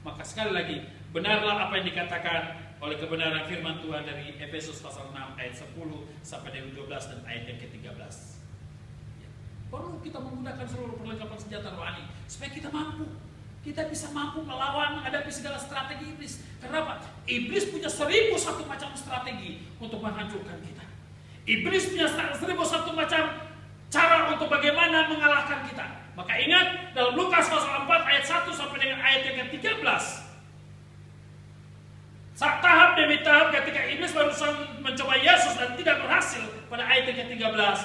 Maka sekali lagi, benarlah apa yang dikatakan oleh kebenaran firman Tuhan dari Efesus pasal 6 ayat 10 sampai dengan 12 dan ayat yang ke-13. Ya. Perlu kita menggunakan seluruh perlengkapan senjata rohani supaya kita bisa mampu melawan, menghadapi segala strategi iblis. Kenapa? Iblis punya 1001 macam strategi untuk menghancurkan kita. Iblis punya 1001 macam cara untuk bagaimana mengalahkan kita. Maka ingat dalam Lukas pasal 4 ayat 1 sampai dengan ayat yang ke-13. Tahap demi tahap ketika iblis berusaha mencoba Yesus dan tidak berhasil, pada ayat yang ke-13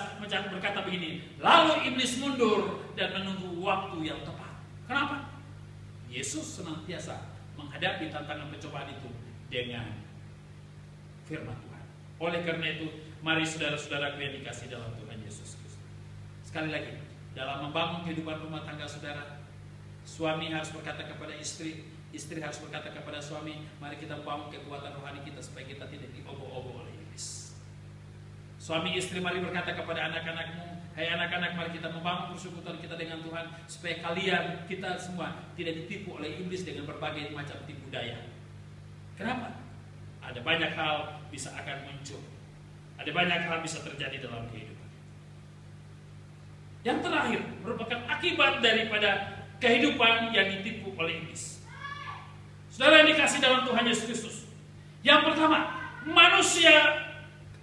berkata begini, lalu iblis mundur dan menunggu waktu yang tepat. Kenapa? Yesus senantiasa menghadapi tantangan pencobaan itu dengan firman Tuhan. Oleh karena itu, mari saudara-saudaraku yang dikasihi dalam Tuhan Yesus Kristus. Sekali lagi, dalam membangun kehidupan rumah tangga saudara, suami harus berkata kepada istri, istri harus berkata kepada suami, mari kita bangun kekuatan rohani kita supaya kita tidak diobok-obok oleh iblis. Suami istri mari berkata kepada anak-anakmu, hai anak-anak, mari kita membangun persekutuan kita dengan Tuhan supaya kalian, kita semua tidak ditipu oleh iblis dengan berbagai macam tipu daya. Kenapa? Ada banyak hal bisa akan muncul. Ada banyak hal bisa terjadi dalam kehidupan. Yang terakhir merupakan akibat daripada kehidupan yang ditipu oleh iblis. Saudara yang dikasih dalam Tuhan Yesus Kristus. Yang pertama, manusia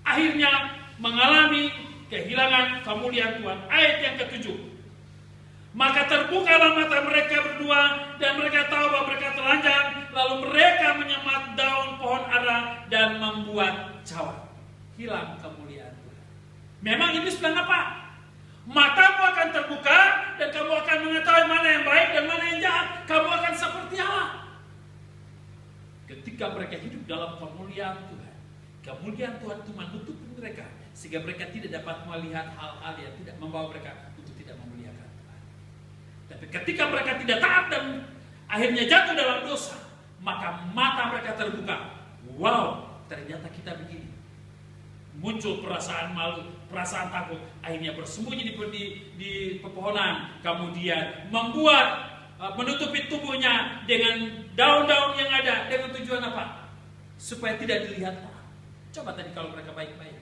akhirnya mengalami kehilangan kemuliaan Tuhan. Ayat yang ke-7. Maka terbukalah mata mereka berdua dan mereka tahu bahwa mereka telanjang, lalu mereka menyemat daun pohon ara dan membuat cawan. Hilang kemuliaan Tuhan. Memang iblis bilang apa? Matamu akan terbuka dan kamu akan mengetahui mana yang baik dan mana yang jahat. Kamu akan seperti Allah. Ketika mereka hidup dalam kemuliaan Tuhan, kemuliaan Tuhan itu menutupi mereka sehingga mereka tidak dapat melihat hal-hal yang tidak membawa mereka untuk tidak memuliakan Tuhan. Tapi ketika mereka tidak taat dan akhirnya jatuh dalam dosa, maka mata mereka terbuka. Wow, ternyata kita begini. Muncul perasaan malu, perasaan takut, akhirnya bersembunyi di pepohonan, kemudian menutupi tubuhnya dengan daun-daun yang ada, dengan tujuan apa? Supaya tidak dilihat orang. Coba tadi kalau mereka baik-baik.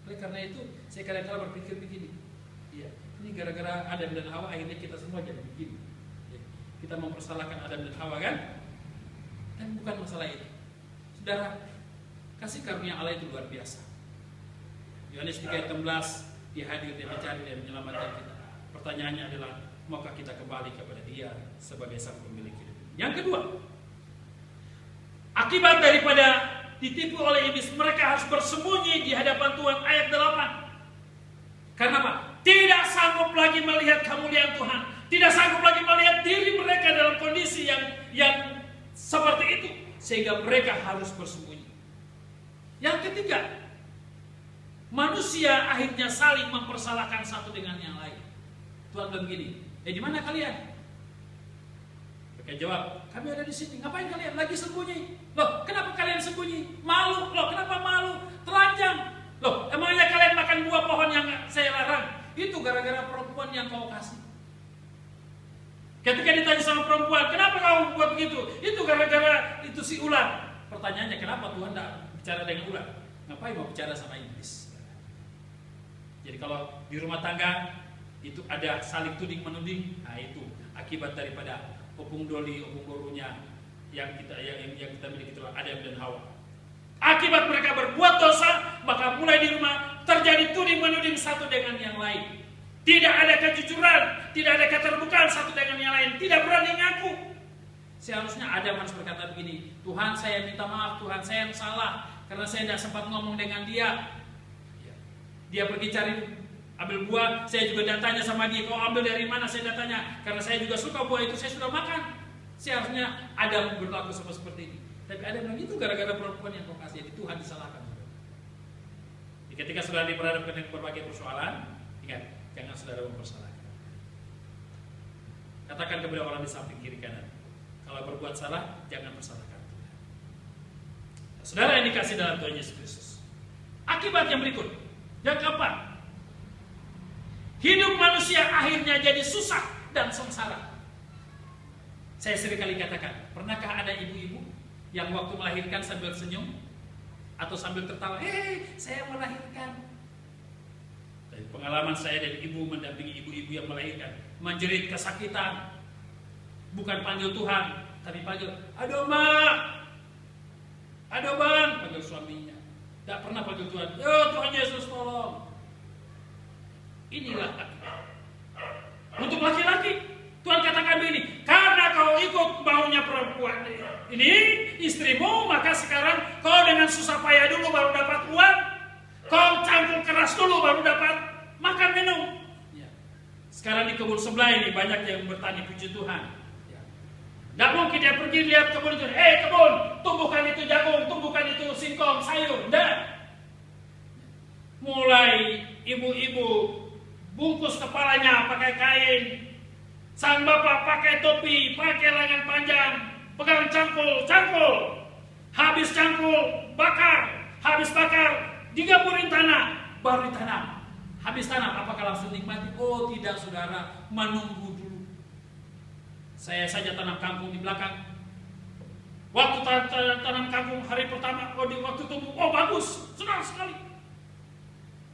Oleh karena itu, saya kadang-kadang berpikir begini. Iya, ini gara-gara Adam dan Hawa akhirnya kita semua jadi begini. Ya, kita mempersalahkan Adam dan Hawa kan? Dan bukan masalah itu. Saudara, kasih karunia Allah itu luar biasa. Yohanes 3:16, Dia hadir, Dia mencari, Dia menyelamatkan kita. Pertanyaannya adalah, maukah kita kembali kepada Dia sebagai sang pemilik hidup? Yang kedua, akibat daripada ditipu oleh iblis, mereka harus bersembunyi di hadapan Tuhan. Ayat 8. Karena apa? Tidak sanggup lagi melihat kemuliaan Tuhan. Tidak sanggup lagi melihat diri mereka dalam kondisi yang seperti itu. Sehingga mereka harus bersembunyi. Yang ketiga, manusia akhirnya saling mempersalahkan satu dengan yang lain. Tuhan bilang begini, di mana kalian? Mereka jawab, kami ada di sini. Ngapain kalian? Lagi sembunyi. Loh, kenapa kalian sembunyi? Malu. Loh, kenapa malu? Telanjang. Loh, emangnya kalian makan buah pohon yang saya larang? Itu gara-gara perempuan yang kau kasih. Ketika ditanya sama perempuan, kenapa kau buat begitu? Itu gara-gara itu si ular. Pertanyaannya, kenapa Tuhan tidak bicara dengan ular? Ngapain mau bicara sama iblis? Jadi kalau di rumah tangga itu ada saling tuding menuding, nah itu akibat daripada opung doli, opung borunya yang kita miliki, itulah Adam dan Hawa. Akibat mereka berbuat dosa, maka mulai di rumah terjadi tuding menuding satu dengan yang lain. Tidak ada kejujuran, tidak ada keterbukaan satu dengan yang lain, tidak berani ngaku. Seharusnya Adam harus berkata begini, Tuhan saya minta maaf, Tuhan saya yang salah, karena saya tidak sempat ngomong dengan dia. Dia pergi cari ambil buah, saya juga datanya sama dia, kau ambil dari mana? Saya datanya, karena saya juga suka buah itu, saya sudah makan. Seharusnya Adam berlaku seperti ini. Tapi Adam bilang itu gara-gara perempuan yang kau kasih, jadi Tuhan disalahkan. Jadi ketika saudara diperhadapkan dengan berbagai persoalan, ingat, jangan saudara mempersalahkan. Katakan kepada orang di samping kiri kanan, kalau berbuat salah, jangan persalahkan Tuhan. Saudara yang dikasih dalam Tuhan Yesus Kristus, akibat yang berikut, yang keempat, hidup manusia akhirnya jadi susah dan sengsara. Saya seringkali katakan, pernahkah ada ibu-ibu yang waktu melahirkan sambil senyum atau sambil tertawa, saya melahirkan. Dari pengalaman saya dari ibu mendampingi ibu-ibu yang melahirkan, menjerit kesakitan, bukan panggil Tuhan, tapi panggil, aduh mak, aduh bang, panggil suaminya. Tidak pernah panggil Tuhan, yo Tuhan Yesus tolong. Inilah akibat. Untuk laki-laki, Tuhan katakan begini, karena kau ikut maunya perempuan ini, istrimu, maka sekarang kau dengan susah payah dulu baru dapat uang, kau campur keras dulu baru dapat makan minum. Ya. Sekarang di kebun sebelah ini banyak yang bertani, puji Tuhan. Ya. Tidak mungkin dia pergi lihat kebun itu, kebun, tumbuhkan itu jagung, tumbuhkan itu singkong, sayur. Tidak. Mulai ibu-ibu bungkus kepalanya pakai kain, sang bapak pakai topi, pakai lengan panjang, pegang cangkul, habis cangkul, bakar, habis bakar, digaburin tanah, baru ditanam. Habis tanam, apakah langsung nikmati? Oh tidak saudara, menunggu dulu. Saya saja tanam kangkung di belakang. Waktu tanam kangkung hari pertama, waktu tumbuh, oh bagus, senang sekali.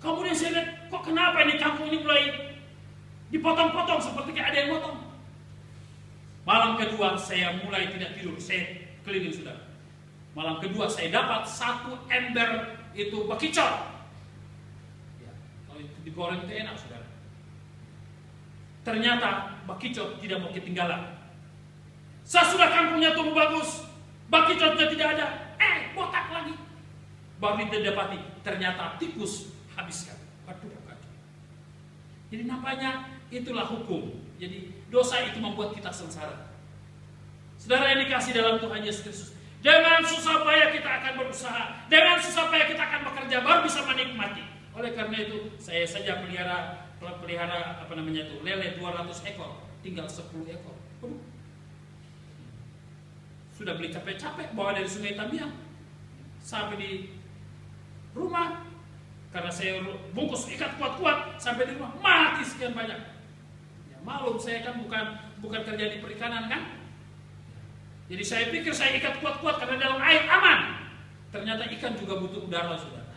Kemudian saya lihat, kok kenapa ini kangkung ini mulai dipotong-potong seperti kayak ada yang potong. Malam kedua saya mulai tidak tidur, saya keliling saudara. Malam kedua saya dapat satu ember itu bekicot. Ya, kalau itu digoreng itu enak saudara. Ternyata bekicot tidak mau ketinggalan. Sesudah kangkungnya tumbuh bagus, bekicotnya tidak ada, botak lagi. Baru didapati, ternyata tikus habiskan. Waduh, kacau. Jadi nampaknya itulah hukum. Jadi dosa itu membuat kita sengsara. Saudara yang dikasih dalam Tuhan Yesus Kristus, dengan susah payah kita akan berusaha, dengan susah payah kita akan bekerja, baru bisa menikmati. Oleh karena itu, saya saja pelihara lele 200 ekor, tinggal 10 ekor. Sudah beli capek-capek, bawa dari Sungai Tamiang sampai di rumah. Karena saya bungkus ikat kuat-kuat sampai di rumah mati sekian banyak. Ya, malum saya kan bukan kerja di perikanan kan. Jadi saya pikir saya ikat kuat-kuat karena dalam air aman. Ternyata ikan juga butuh udara, saudara.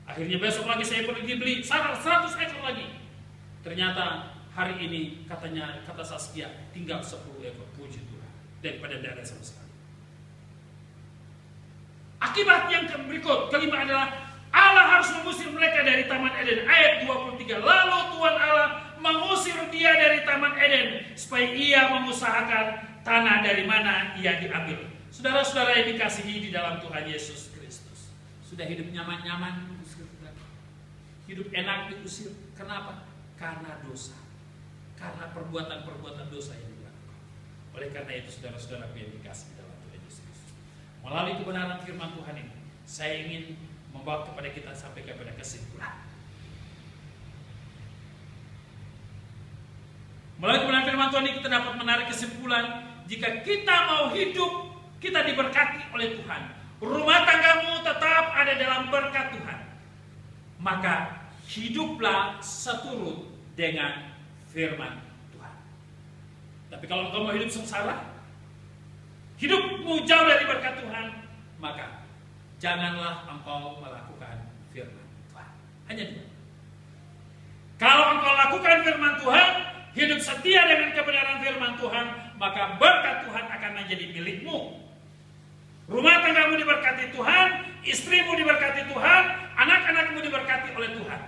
Akhirnya besok lagi saya pergi beli 100 ekor lagi. Ternyata hari ini kata Saskia tinggal 10 ekor. Puji Tuhan. Daripada tidak ada sama sekali. Akibat yang berikut, kelima adalah Allah harus mengusir mereka dari Taman Eden. Ayat 23. Lalu Tuhan Allah mengusir dia dari Taman Eden supaya ia mengusahakan tanah dari mana ia diambil. Saudara-saudara yang dikasihi di dalam Tuhan Yesus Kristus, sudah hidup nyaman-nyaman, hidup enak diusir. Kenapa? Karena dosa, karena perbuatan-perbuatan dosa yang dilakukan. Oleh karena itu, saudara-saudara yang dikasihi dalam Tuhan Yesus Kristus, melalui kebenaran firman Tuhan ini, saya ingin membawa kepada kita sampai kepada kesimpulan. Melalui kebenaran firman Tuhan ini kita dapat menarik kesimpulan, jika kita mau hidup, kita diberkati oleh Tuhan, rumah tanggamu tetap ada dalam berkat Tuhan, maka hiduplah seturut dengan firman Tuhan. Tapi kalau engkau mau hidup sengsara, hidupmu jauh dari berkat Tuhan, maka janganlah engkau melakukan firman Tuhan. Hanya dua. Kalau engkau lakukan firman Tuhan, hidup setia dengan kebenaran firman Tuhan, maka berkat Tuhan akan menjadi milikmu. Rumah tanggamu diberkati Tuhan, istrimu diberkati Tuhan, anak-anakmu diberkati oleh Tuhan.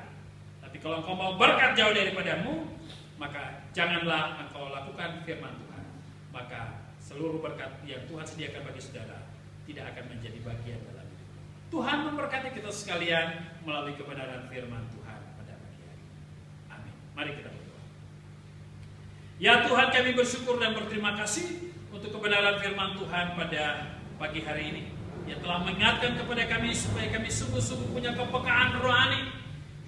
Tapi kalau engkau mau berkat jauh daripadamu, maka janganlah engkau lakukan firman Tuhan. Maka seluruh berkat yang Tuhan sediakan bagi saudara tidak akan menjadi bagian dalam hidup. Tuhan memberkati kita sekalian melalui kebenaran firman Tuhan pada pagi hari. Amin. Mari kita berdoa. Ya Tuhan, kami bersyukur dan berterima kasih untuk kebenaran firman Tuhan pada pagi hari ini, yang telah mengingatkan kepada kami supaya kami sungguh-sungguh punya kepekaan rohani,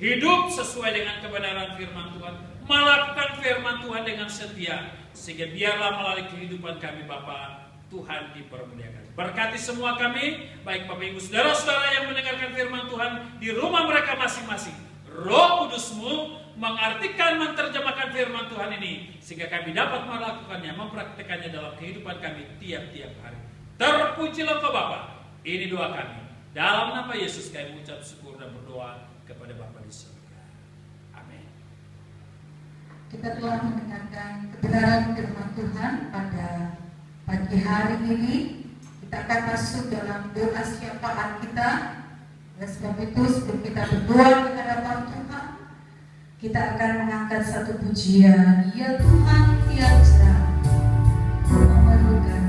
hidup sesuai dengan kebenaran firman Tuhan, melakukan firman Tuhan dengan setia, sehingga biarlah melalui kehidupan kami Bapa, Tuhan dipermuliakan. Berkati semua kami, baik Bapak Ibu saudara-saudara yang mendengarkan firman Tuhan di rumah mereka masing-masing. Roh Kudus-Mu mengartikan, menerjemahkan firman Tuhan ini, sehingga kami dapat melakukannya, mempraktekannya dalam kehidupan kami tiap-tiap hari. Terpujilah Engkau Bapa. Ini doa kami. Dalam nama Yesus kami mengucap syukur dan berdoa kepada Bapa di surga. Amin. Kita telah mendengarkan kebenaran firman Tuhan pada pagi hari ini. Kita akan masuk dalam doa syafaat kita. Oleh sebab itu, sebelum kita berdoa di hadapan Tuhan, kita akan mengangkat satu pujian. Ya Tuhan, tiap saat memerlukan.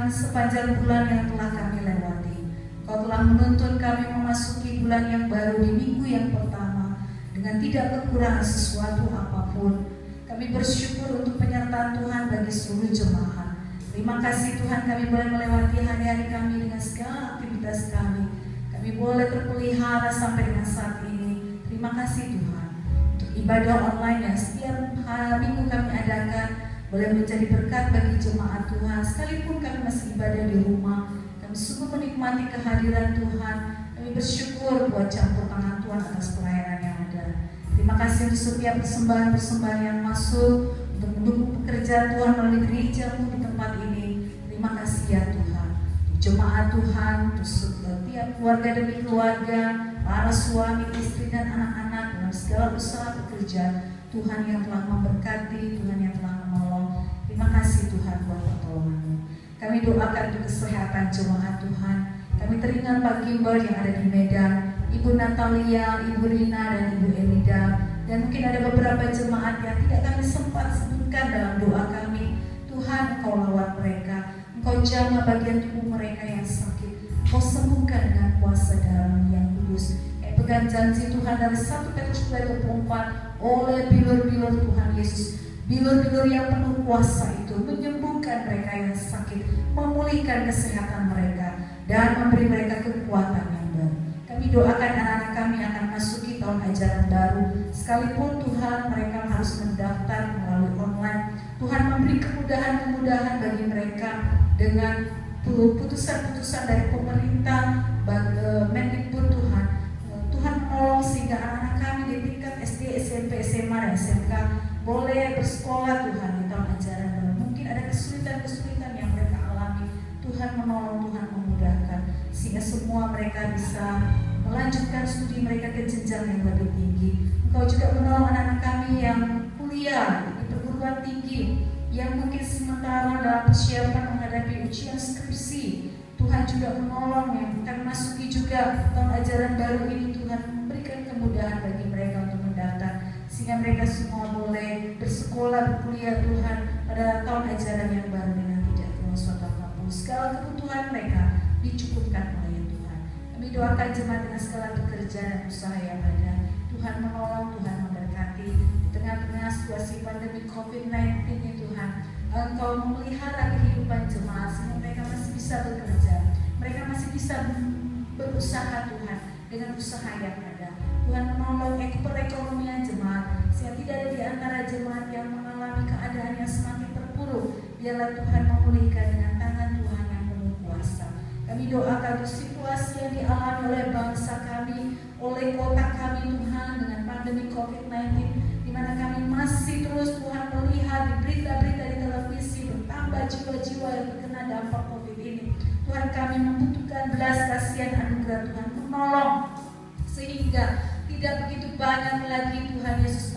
Sepanjang bulan yang telah kami lewati, Kau telah menuntun kami memasuki bulan yang baru di minggu yang pertama dengan tidak kekurangan sesuatu apapun. Kami bersyukur untuk penyertaan Tuhan bagi seluruh jemaat. Terima kasih Tuhan, kami boleh melewati hari-hari kami dengan segala aktivitas kami. Kami boleh terpelihara sampai dengan saat ini. Terima kasih Tuhan untuk ibadah online yang setiap minggu kami adakan, boleh menjadi berkat bagi jemaat Tuhan. Sekalipun kami masih ibadah di rumah, kami sungguh menikmati kehadiran Tuhan. Kami bersyukur buat campur tangan Tuhan atas pelayanan yang ada. Terima kasih untuk setiap persembahan-persembahan yang masuk untuk mendukung pekerjaan Tuhan melalui gereja-Mu di tempat ini. Terima kasih ya Tuhan. Untuk jemaat Tuhan, untuk setiap keluarga demi keluarga, para suami, istri dan anak-anak dalam segala usaha pekerjaan, Tuhan yang telah memberkati, Tuhan yang telah menolong. Terima kasih Tuhan buat pertolongan-Mu. Kami doakan untuk kesehatan jemaat Tuhan. Kami teringat Pak Gimbal yang ada di Medan, Ibu Natalia, Ibu Rina, dan Ibu Elida. Dan mungkin ada beberapa jemaat yang tidak kami sempat sebutkan dalam doa kami. Tuhan, Engkau lawat mereka, Engkau jamah bagian tubuh mereka yang sakit, Engkau sembuhkan dengan kuasa darah yang kudus. Pegang janji Tuhan dari 1 Petrus 2:24, oleh bilur-bilur Tuhan Yesus, bilur-bilur yang penuh kuasa itu menyembuhkan mereka yang sakit, memulihkan kesehatan mereka, dan memberi mereka kekuatan yang baru. Kami doakan anak-anak kami akan masuki tahun ajaran baru. Sekalipun Tuhan mereka harus mendaftar melalui online, Tuhan memberi kemudahan-kemudahan bagi mereka dengan putusan-putusan dari pemerintah, Mendikbud Tuhan. Tuhan menolong sehingga anak-anak kami di tingkat SD, SMP, SMA, dan SMK boleh bersekolah Tuhan di tahun ajaran baru. Mungkin ada kesulitan-kesulitan yang mereka alami, Tuhan menolong, Tuhan memudahkan, sehingga semua mereka bisa melanjutkan studi mereka ke jenjang yang lebih tinggi. Engkau juga menolong anak-anak kami yang kuliah di perguruan tinggi, yang mungkin sementara dalam persiapan menghadapi ujian skripsi. Tuhan juga menolong yang akan masuki juga tahun ajaran baru ini. Tuhan memberikan kemudahan bagi mereka untuk mendaftar, sehingga mereka semua boleh bersekolah, berkuliah Tuhan pada tahun ajaran yang baru dengan tidak keluar suatu apapun. Segala kebutuhan mereka dicukupkan oleh Tuhan. Kami doakan jemaat dengan segala pekerjaan dan usaha yang ada. Tuhan menolong, Tuhan memberkati di tengah-tengah situasi pandemi COVID-19 ini. Tuhan, Engkau memelihara kehidupan jemaat sehingga mereka masih bisa bekerja, mereka masih bisa berusaha Tuhan dengan usaha yang ada. Tuhan menolong perekonomian jemaat sehingga tidak ada di antara jemaat yang mengalami keadaan yang semakin terpuruk. Biarlah Tuhan memulihkan dengan tangan Tuhan yang penuh kuasa. Kami doakan untuk situasi yang dialami oleh bangsa kami, oleh kota kami Tuhan dengan pandemi COVID-19, di mana kami masih terus Tuhan melihat di berita-berita di televisi bertambah jiwa-jiwa yang terkena dampak COVID ini. Tuhan, kami membutuhkan belas kasihan anugerah Tuhan menolong sehingga tidak begitu banyak lagi Tuhan Yesus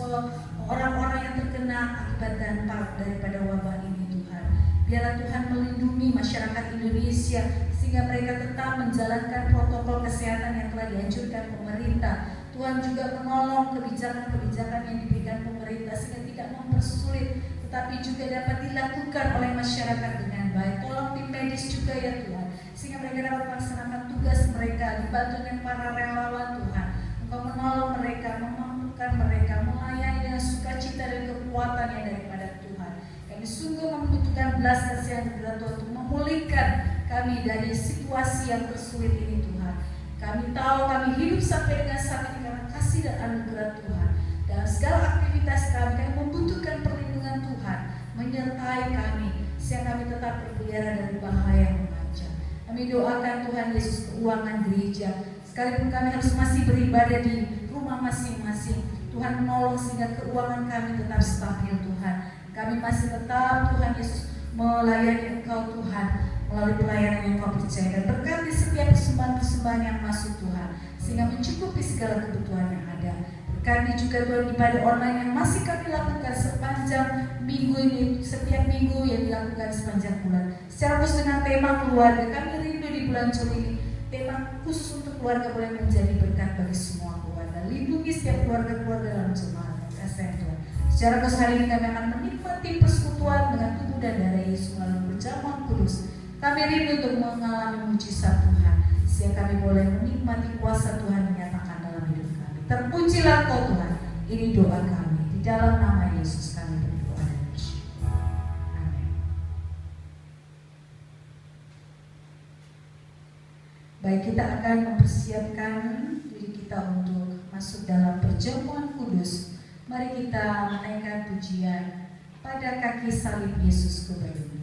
orang-orang yang terkena akibat dampak daripada wabah ini. Tuhan, biarlah Tuhan melindungi masyarakat Indonesia sehingga mereka tetap menjalankan protokol kesehatan yang telah dianjurkan pemerintah. Tuhan juga menolong kebijakan-kebijakan yang diberikan pemerintah sehingga tidak mempersulit, tetapi juga dapat dilakukan oleh masyarakat dengan baik. Tolong tim medis juga ya Tuhan, sehingga mereka dapat melaksanakan tugas mereka, dibantu dengan para relawan Tuhan. Engkau menolong mereka, memampukan mereka, melayani dengan sukacita dan kekuatan yang daripada Tuhan. Kami sungguh membutuhkan belas kasihan Tuhan untuk memulihkan kami dari situasi yang tersulit ini Tuhan. Kami tahu kami hidup sampai dengan saat ini karena kasih dan anugerah Tuhan. Dalam segala aktivitas kami membutuhkan perlindungan Tuhan menyertai kami sehingga kami tetap berpelihara dari bahaya yang mengancam. Kami doakan Tuhan Yesus keuangan gereja. Sekalipun kami harus masih beribadah di rumah masing-masing, Tuhan menolong sehingga keuangan kami tetap stabil Tuhan. Kami masih tetap Tuhan Yesus melayani Engkau Tuhan melalui pelayanan yang Kau percaya, dan berkati setiap persembahan-persembahan yang masuk Tuhan sehingga mencukupi segala kebutuhan yang ada. Berkati juga Tuhan ibadah online yang masih kami lakukan sepanjang minggu ini, setiap minggu yang dilakukan sepanjang bulan. Secara khusus dengan tema keluarga, kami rindu di bulan Juli ini tema khusus untuk keluarga boleh menjadi berkat bagi semua keluarga. Lindungi setiap keluarga-keluarga dalam jemaat. Kasih Tuhan. Secara khusus hari ini kami akan menikmati persekutuan dengan tubuh dan darah Yesus melalui perjamuan kudus. Kami rindu untuk mengalami mujizat Tuhan, sehingga kami boleh menikmati kuasa Tuhan menyatakan dalam hidup kami. Terpujilah Kau Tuhan. Ini doa kami, di dalam nama Yesus kami berdoa dan bersyukur. Amin. Baik, kita akan mempersiapkan diri kita untuk masuk dalam perjamuan kudus. Mari kita menaikkan pujian pada kaki salib Yesus Kubadung.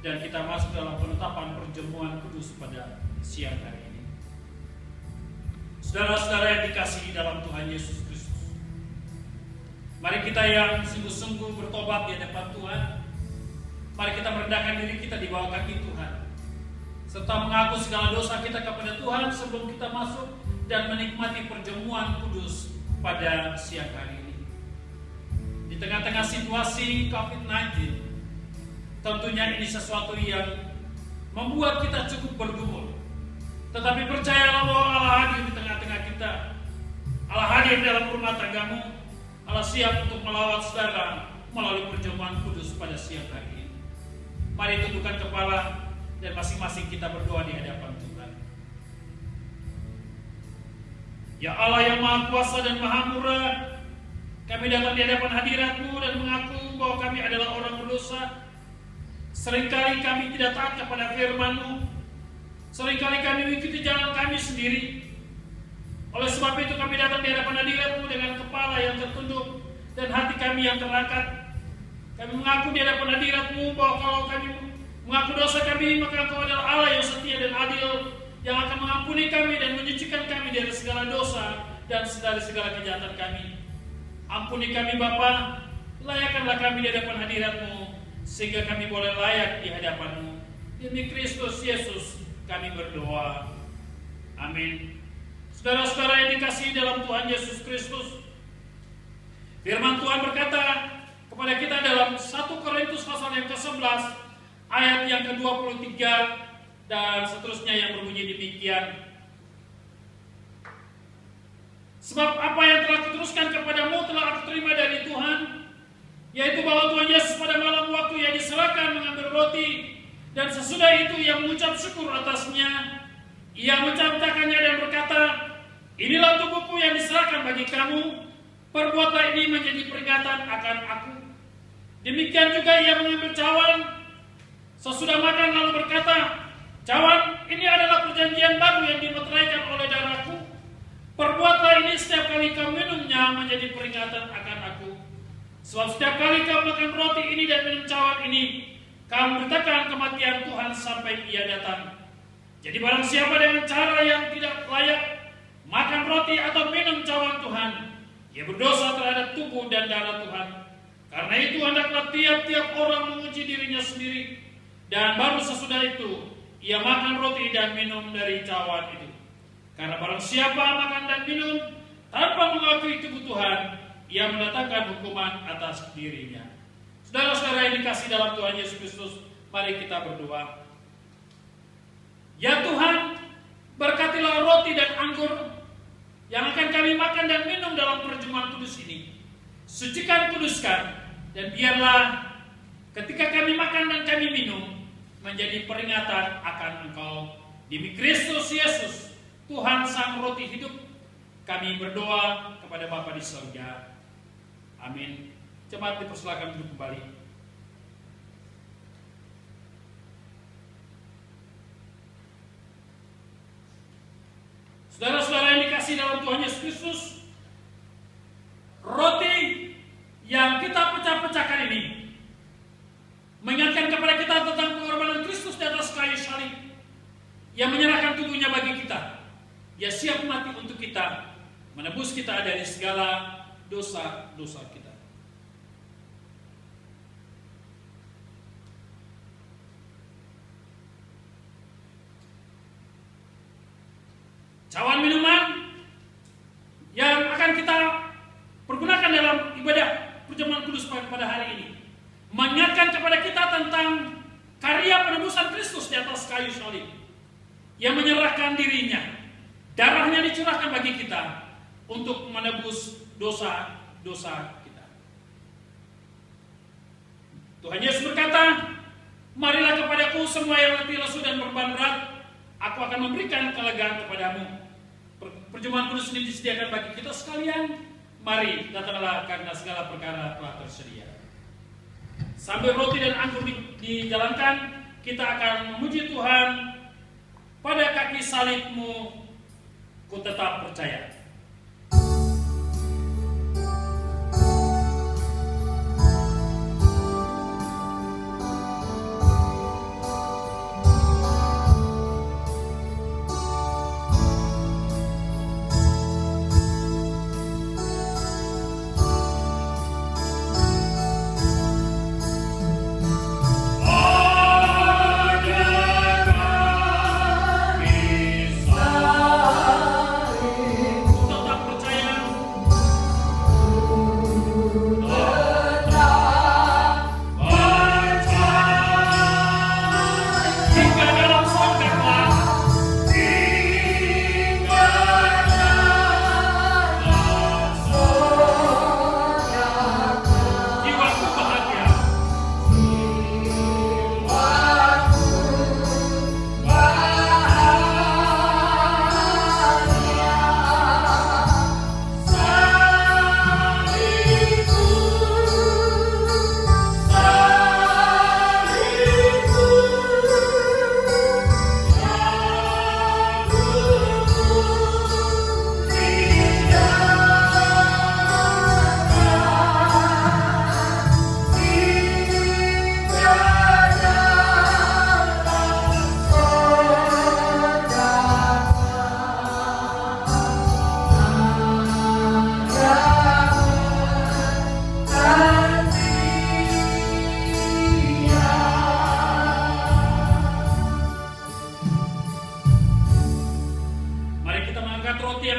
dan kita masuk dalam penetapan perjamuan kudus pada siang hari ini. Saudara-saudara yang dikasihi dalam Tuhan Yesus Kristus, mari kita yang sungguh-sungguh bertobat di hadapan Tuhan, mari kita merendahkan diri kita di bawah kaki Tuhan, serta mengaku segala dosa kita kepada Tuhan sebelum kita masuk dan menikmati perjamuan kudus pada siang hari ini. Di tengah-tengah situasi COVID-19, tentunya ini sesuatu yang membuat kita cukup bergumul. Tetapi percayalah bahwa Allah hadir di tengah-tengah kita. Allah hadir dalam rumah tanggamu. Allah siap untuk melawat saudara melalui perjamuan kudus pada siang hari ini. Mari tundukkan kepala dan masing-masing kita berdoa di hadapan Tuhan. Ya Allah yang Maha Kuasa dan Maha Murah, kami datang di hadapan hadirat-Mu dan mengaku bahwa kami adalah orang berdosa. Seringkali kami tidak taat kepada firman-Mu. Seringkali kami mengikuti jalan kami sendiri. Oleh sebab itu kami datang di hadapan hadirat-Mu dengan kepala yang tertunduk dan hati kami yang terangkat. Kami mengaku di hadapan hadirat-Mu bahwa kalau kami mengaku dosa kami, maka Engkau adalah Allah yang setia dan adil, yang akan mengampuni kami dan menyucikan kami dari segala dosa dan dari segala kejahatan kami. Ampuni kami Bapa, layakkanlah kami di hadapan hadirat-Mu, sehingga kami boleh layak di hadapan-Mu. Demi Kristus Yesus kami berdoa. Amin. Saudara-saudara yang dikasihi dalam Tuhan Yesus Kristus, firman Tuhan berkata kepada kita dalam 1 Korintus pasal yang ke-11 ayat yang ke-23 dan seterusnya yang berbunyi demikian. Sebab apa yang telah kuteruskan kepadamu telah aku terima dari Tuhan, yaitu bahwa Tuhan Yesus pada malam waktu yang diserahkan mengambil roti, dan sesudah itu ia mengucap syukur atasnya. Ia mencaptakannya dan berkata, inilah tubuhku yang diserahkan bagi kamu, perbuatlah ini menjadi peringatan akan aku. Demikian juga ia mengambil cawan sesudah makan lalu berkata, cawan ini adalah perjanjian baru yang dimeteraikan oleh darahku. Perbuatlah ini setiap kali kau minumnya menjadi peringatan akan aku. Sebab setiap kali kau makan roti ini dan minum cawan ini, kau memberitakan kematian Tuhan sampai ia datang. Jadi barang siapa dengan cara yang tidak layak makan roti atau minum cawan Tuhan, ia berdosa terhadap tubuh dan darah Tuhan. Karena itu hendaklah tiap-tiap orang menguji dirinya sendiri, dan baru sesudah itu ia makan roti dan minum dari cawan itu. Karena barang siapa makan dan minum tanpa mengakui tubuh Tuhan, ia mendatangkan hukuman atas dirinya. Saudara-saudara yang dikasihi dalam Tuhan Yesus Kristus, mari kita berdoa. Ya Tuhan, berkatilah roti dan anggur yang akan kami makan dan minum dalam perjamuan kudus ini. Sucikan, kuduskan, dan biarlah ketika kami makan dan kami minum menjadi peringatan akan Engkau. Demi Kristus Yesus, Tuhan Sang Roti Hidup, kami berdoa kepada Bapa di surga. Amin. Jemaat dipersilakan duduk kembali. Saudara-saudara yang dikasihi dalam Tuhan Yesus Kristus, roti yang kita pecah-pecahkan ini mengingatkan kepada kita tentang pengorbanan Kristus di atas kayu salib, yang menyerahkan tubuhnya bagi kita. Ia siap mati untuk kita, menebus kita dari segala dosa-dosa kita. Cawan minuman yang akan kita pergunakan dalam ibadah perjamuan kudus pada hari ini mengingatkan kepada kita tentang karya penebusan Kristus di atas kayu salib, yang menyerahkan dirinya, darahnya dicurahkan bagi kita untuk menebus dosa-dosa kita. Tuhan Yesus berkata, marilah kepadaku semua yang letih lesu dan beban berat, aku akan memberikan kelegaan kepadamu. Perjamuan kudus ini disediakan bagi kita sekalian. Mari datanglah karena segala perkara telah tersedia. Sambil roti dan anggur dijalankan, kita akan memuji Tuhan. Pada kaki salibmu ku tetap percaya. Salib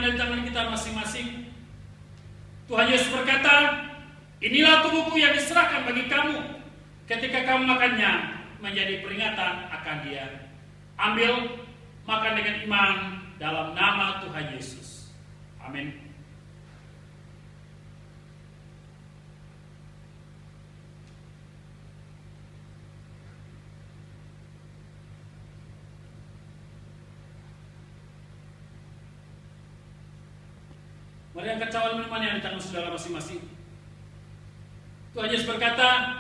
ada di tangan kita masing-masing. Tuhan Yesus berkata, inilah tubuhku yang diserahkan bagi kamu. Ketika kamu makannya, menjadi peringatan akan dia. Ambil, makan dengan iman dalam nama Tuhan Yesus. Amin. Mari angkat cawan minuman yang di tangan saudara masing-masing. Tuhan Yesus berkata,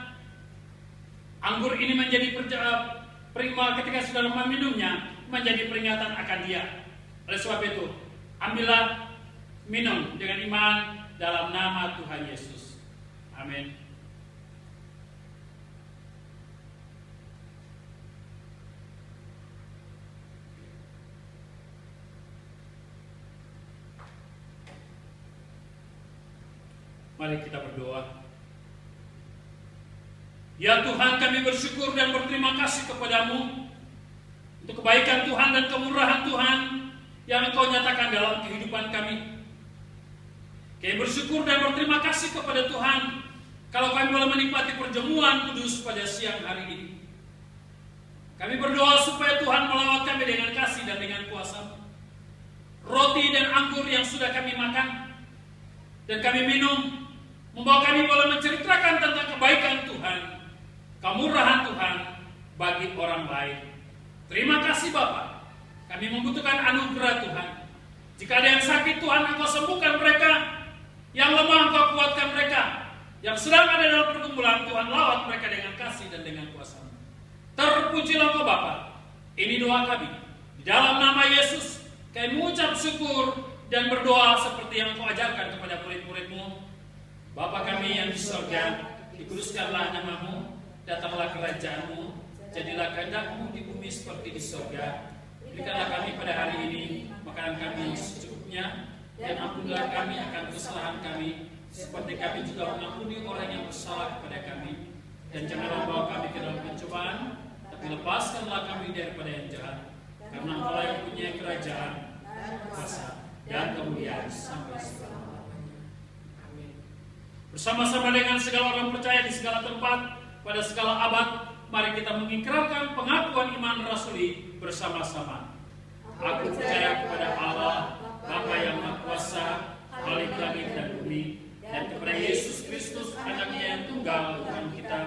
anggur ini menjadi ketika saudara meminumnya, menjadi peringatan akan dia. Oleh sebab itu, ambillah, minum dengan iman dalam nama Tuhan Yesus. Amin. Mari kita berdoa. Ya Tuhan, kami bersyukur dan berterima kasih kepadamu untuk kebaikan Tuhan dan kemurahan Tuhan yang Engkau nyatakan dalam kehidupan kami. Kami bersyukur dan berterima kasih kepada Tuhan kalau kami boleh menikmati perjamuan kudus pada siang hari ini. Kami berdoa supaya Tuhan melawat kami dengan kasih dan dengan kuasa. Roti dan anggur yang sudah kami makan dan kami minum membawa kami boleh menceritakan tentang kebaikan Tuhan, kemurahan Tuhan bagi orang lain. Terima kasih Bapa. Kami membutuhkan anugerah Tuhan. Jika ada yang sakit, Tuhan Engkau sembuhkan mereka. Yang lemah Engkau kuatkan mereka. Yang sedang ada dalam pergumulan, Tuhan lawat mereka dengan kasih dan dengan kuasa. Terpujilah Engkau Bapa. Ini doa kami. Di dalam nama Yesus, kami mengucap syukur dan berdoa seperti yang Engkau ajarkan kepada murid-murid-Mu. Bapa kami yang di surga, dikuduskanlah nama-Mu, datanglah kerajaan-Mu, jadilah kehendak-Mu di bumi seperti di surga. Berikanlah kami pada hari ini makanan kami yang secukupnya, dan ampunilah kami akan kesalahan kami, seperti kami juga mengampuni orang yang bersalah kepada kami. Dan janganlah bawa kami ke dalam pencobaan, tapi lepaskanlah kami daripada yang jahat. Karena Engkau yang punya kerajaan, kuasa, dan kemuliaan sampai selama. Bersama-sama dengan segala orang percaya di segala tempat, pada segala abad, mari kita mengikrarkan pengakuan iman rasuli bersama-sama. Aku percaya kepada Allah, Bapa yang Maha Kuasa, Khalik langit dan bumi, dan kepada Yesus Kristus, Anaknya yang tunggal Tuhan kita,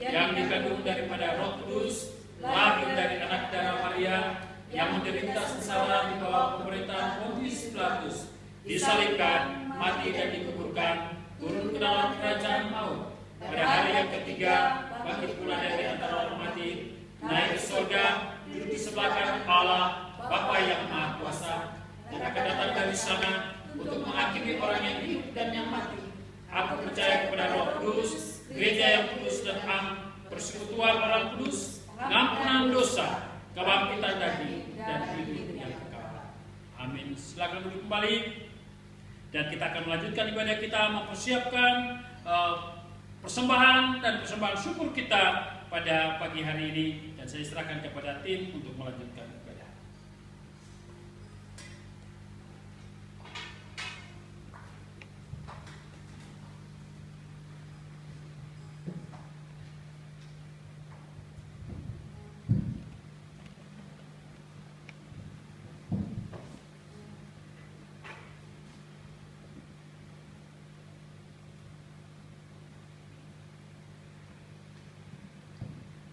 yang dikandung daripada Roh Kudus, lahir dari anak darah Maria, yang menderita sengsara di bawah pemerintahan Pontius Pilatus, disalibkan, mati dan dikuburkan, turun ke dalam kerajaan maut. Pada hari yang ketiga, bangkit pula dari antara orang mati, naik ke surga, duduk di sebelah kanan Allah, Bapa yang Maha Kuasa, dan akan datang dari sana untuk menghakimi orang yang hidup dan yang mati. Aku percaya kepada Roh Kudus, gereja yang kudus dan am, persekutuan orang kudus, pengampunan dosa, kebangkitan daging, dan hidup yang kekal. Amin. Silakan duduk kembali. Dan kita akan melanjutkan ibadah kita, mempersiapkan persembahan dan persembahan syukur kita pada pagi hari ini. Dan saya serahkan kepada tim untuk melanjutkan ibadah.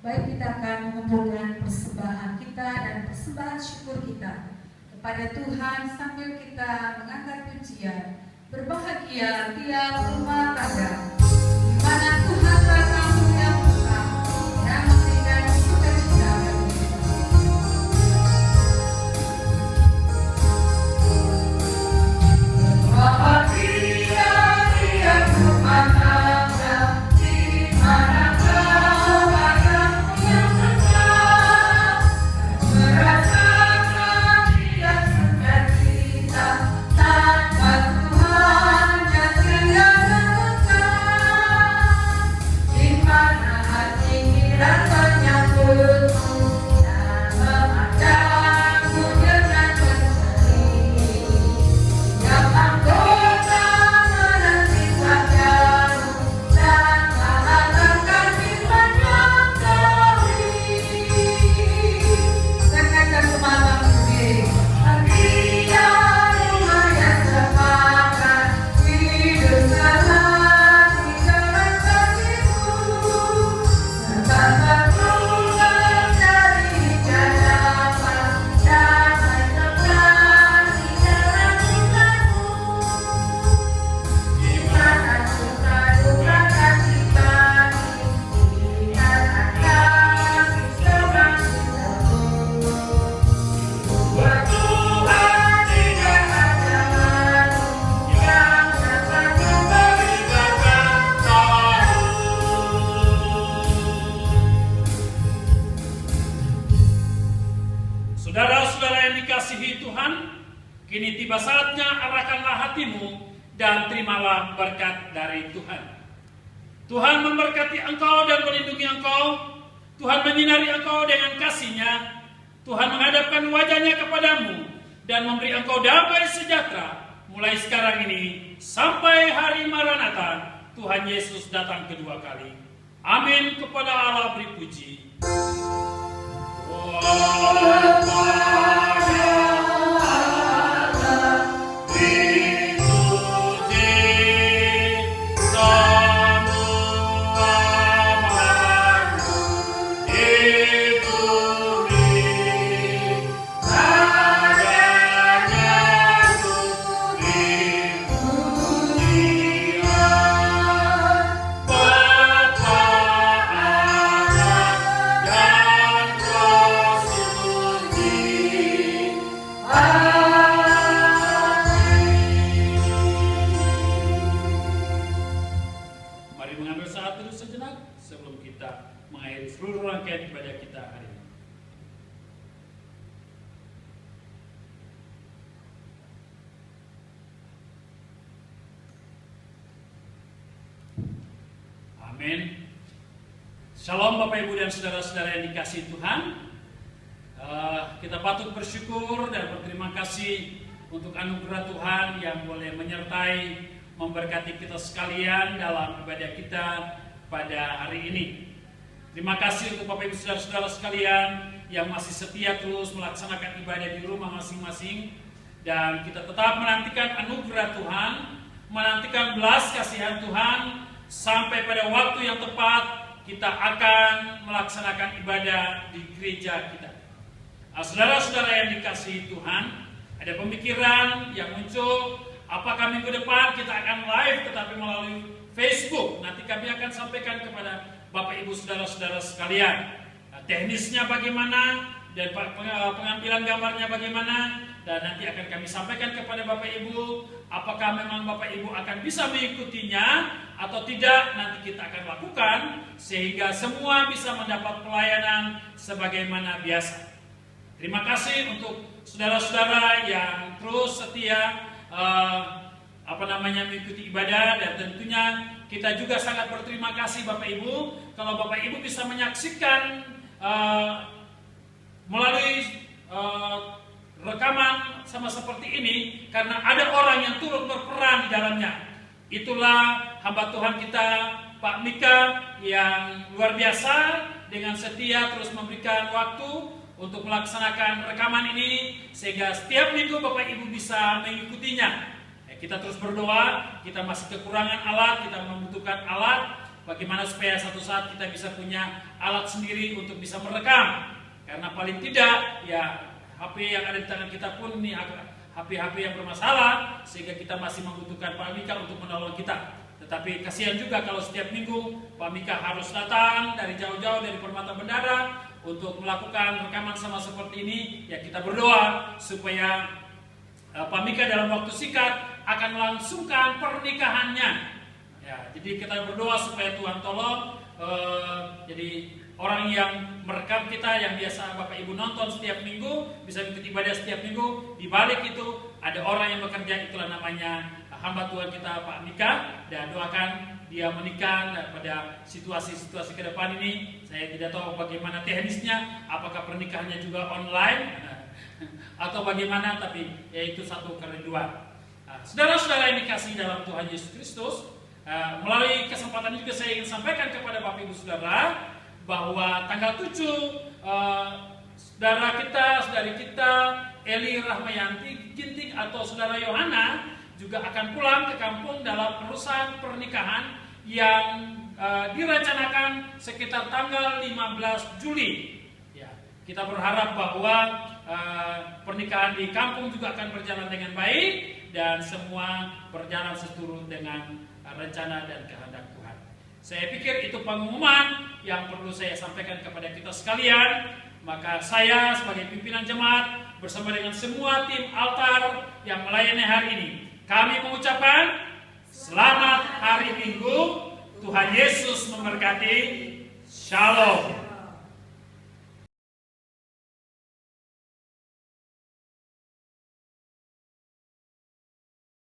Baik, kita akan mengumpulkan persembahan kita dan persembahan syukur kita kepada Tuhan sambil kita mengangkat pujian. Berbahagia tiap rumah tangga di mana Tuhan telah kamu yang Tuhan yang memberikan sukacita bagi kita. Berbahagia tiap rumah tangga di mana Tanpa Tuhan yang tinggal Saudara-saudara yang dikasihi Tuhan, kini tiba saatnya arahkanlah hatimu dan terimalah berkat dari Tuhan. Tuhan memberkati engkau dan melindungi engkau. Tuhan menyinari engkau dengan kasih-Nya. Tuhan menghadapkan wajah-Nya kepadamu dan memberi engkau damai sejahtera mulai sekarang ini sampai hari Maranatha, Tuhan Yesus datang kedua kali. Amin. Kepada Allah beri puji. Sebelum kita mengakhiri seluruh rangkaian ibadah kita hari ini. Amin. Shalom Bapak Ibu dan saudara-saudara yang dikasihi Tuhan. Kita patut bersyukur dan berterima kasih untuk anugerah Tuhan yang boleh menyertai, memberkati kita sekalian dalam ibadah kita pada hari ini. Terima kasih untuk Bapak Ibu saudara-saudara sekalian yang masih setia terus melaksanakan ibadah di rumah masing-masing, dan kita tetap menantikan anugerah Tuhan, menantikan belas kasihan Tuhan sampai pada waktu yang tepat kita akan melaksanakan ibadah di gereja kita. Saudara-saudara yang dikasihi Tuhan, ada pemikiran yang muncul, apakah minggu depan kita akan live tetapi melalui Facebook. Nanti kami akan sampaikan kepada Bapak Ibu saudara-saudara sekalian teknisnya bagaimana dan pengambilan gambarnya bagaimana, dan nanti akan kami sampaikan kepada Bapak Ibu apakah memang Bapak Ibu akan bisa mengikutinya atau tidak. Nanti kita akan lakukan sehingga semua bisa mendapat pelayanan sebagaimana biasa. Terima kasih untuk saudara-saudara yang terus setia mengikuti ibadah, dan tentunya kita juga sangat berterima kasih Bapak Ibu kalau Bapak Ibu bisa menyaksikan melalui rekaman sama seperti ini, karena ada orang yang turut berperan di dalamnya. Itulah hamba Tuhan kita Pak Mika yang luar biasa dengan setia terus memberikan waktu untuk melaksanakan rekaman ini sehingga setiap minggu Bapak Ibu bisa mengikutinya. Kita terus berdoa, kita masih kekurangan alat, kita membutuhkan alat. Bagaimana supaya satu saat kita bisa punya alat sendiri untuk bisa merekam. Karena paling tidak, ya HP yang ada di tangan kita pun ini HP-HP yang bermasalah, sehingga kita masih membutuhkan Pak Mika untuk menolong kita. Tetapi kasihan juga kalau setiap minggu Pak Mika harus datang dari jauh-jauh dari Permata Bendara untuk melakukan rekaman sama seperti ini. Ya kita berdoa supaya Pak Mika dalam waktu singkat akan melangsungkan pernikahannya. Ya, jadi kita berdoa supaya Tuhan tolong. Jadi orang yang merekam kita, yang biasa Bapak Ibu nonton setiap minggu, bisa mengikuti ibadah setiap minggu, di balik itu ada orang yang bekerja, itulah namanya hamba Tuhan kita Pak Mika. Dan doakan dia menikah pada situasi-situasi ke depan ini. Saya tidak tahu bagaimana teknisnya, apakah pernikahannya juga online atau bagaimana, tapi ya itu satu kerinduan. Saudara-saudara yang dikasihi dalam Tuhan Yesus Kristus, melalui kesempatan ini juga saya ingin sampaikan kepada Bapak Ibu Saudara bahwa tanggal 7 saudari kita Eli Rahmayanti Ginting atau saudara Yohana juga akan pulang ke kampung dalam urusan pernikahan yang direncanakan sekitar tanggal 15 Juli. Ya, kita berharap bahwa pernikahan di kampung juga akan berjalan dengan baik dan semua berjalan seturut dengan rencana dan kehendak Tuhan. Saya pikir itu pengumuman yang perlu saya sampaikan kepada kita sekalian. Maka saya sebagai pimpinan jemaat bersama dengan semua tim altar yang melayani hari ini, kami mengucapkan selamat hari Minggu. Tuhan Yesus memberkati. Shalom.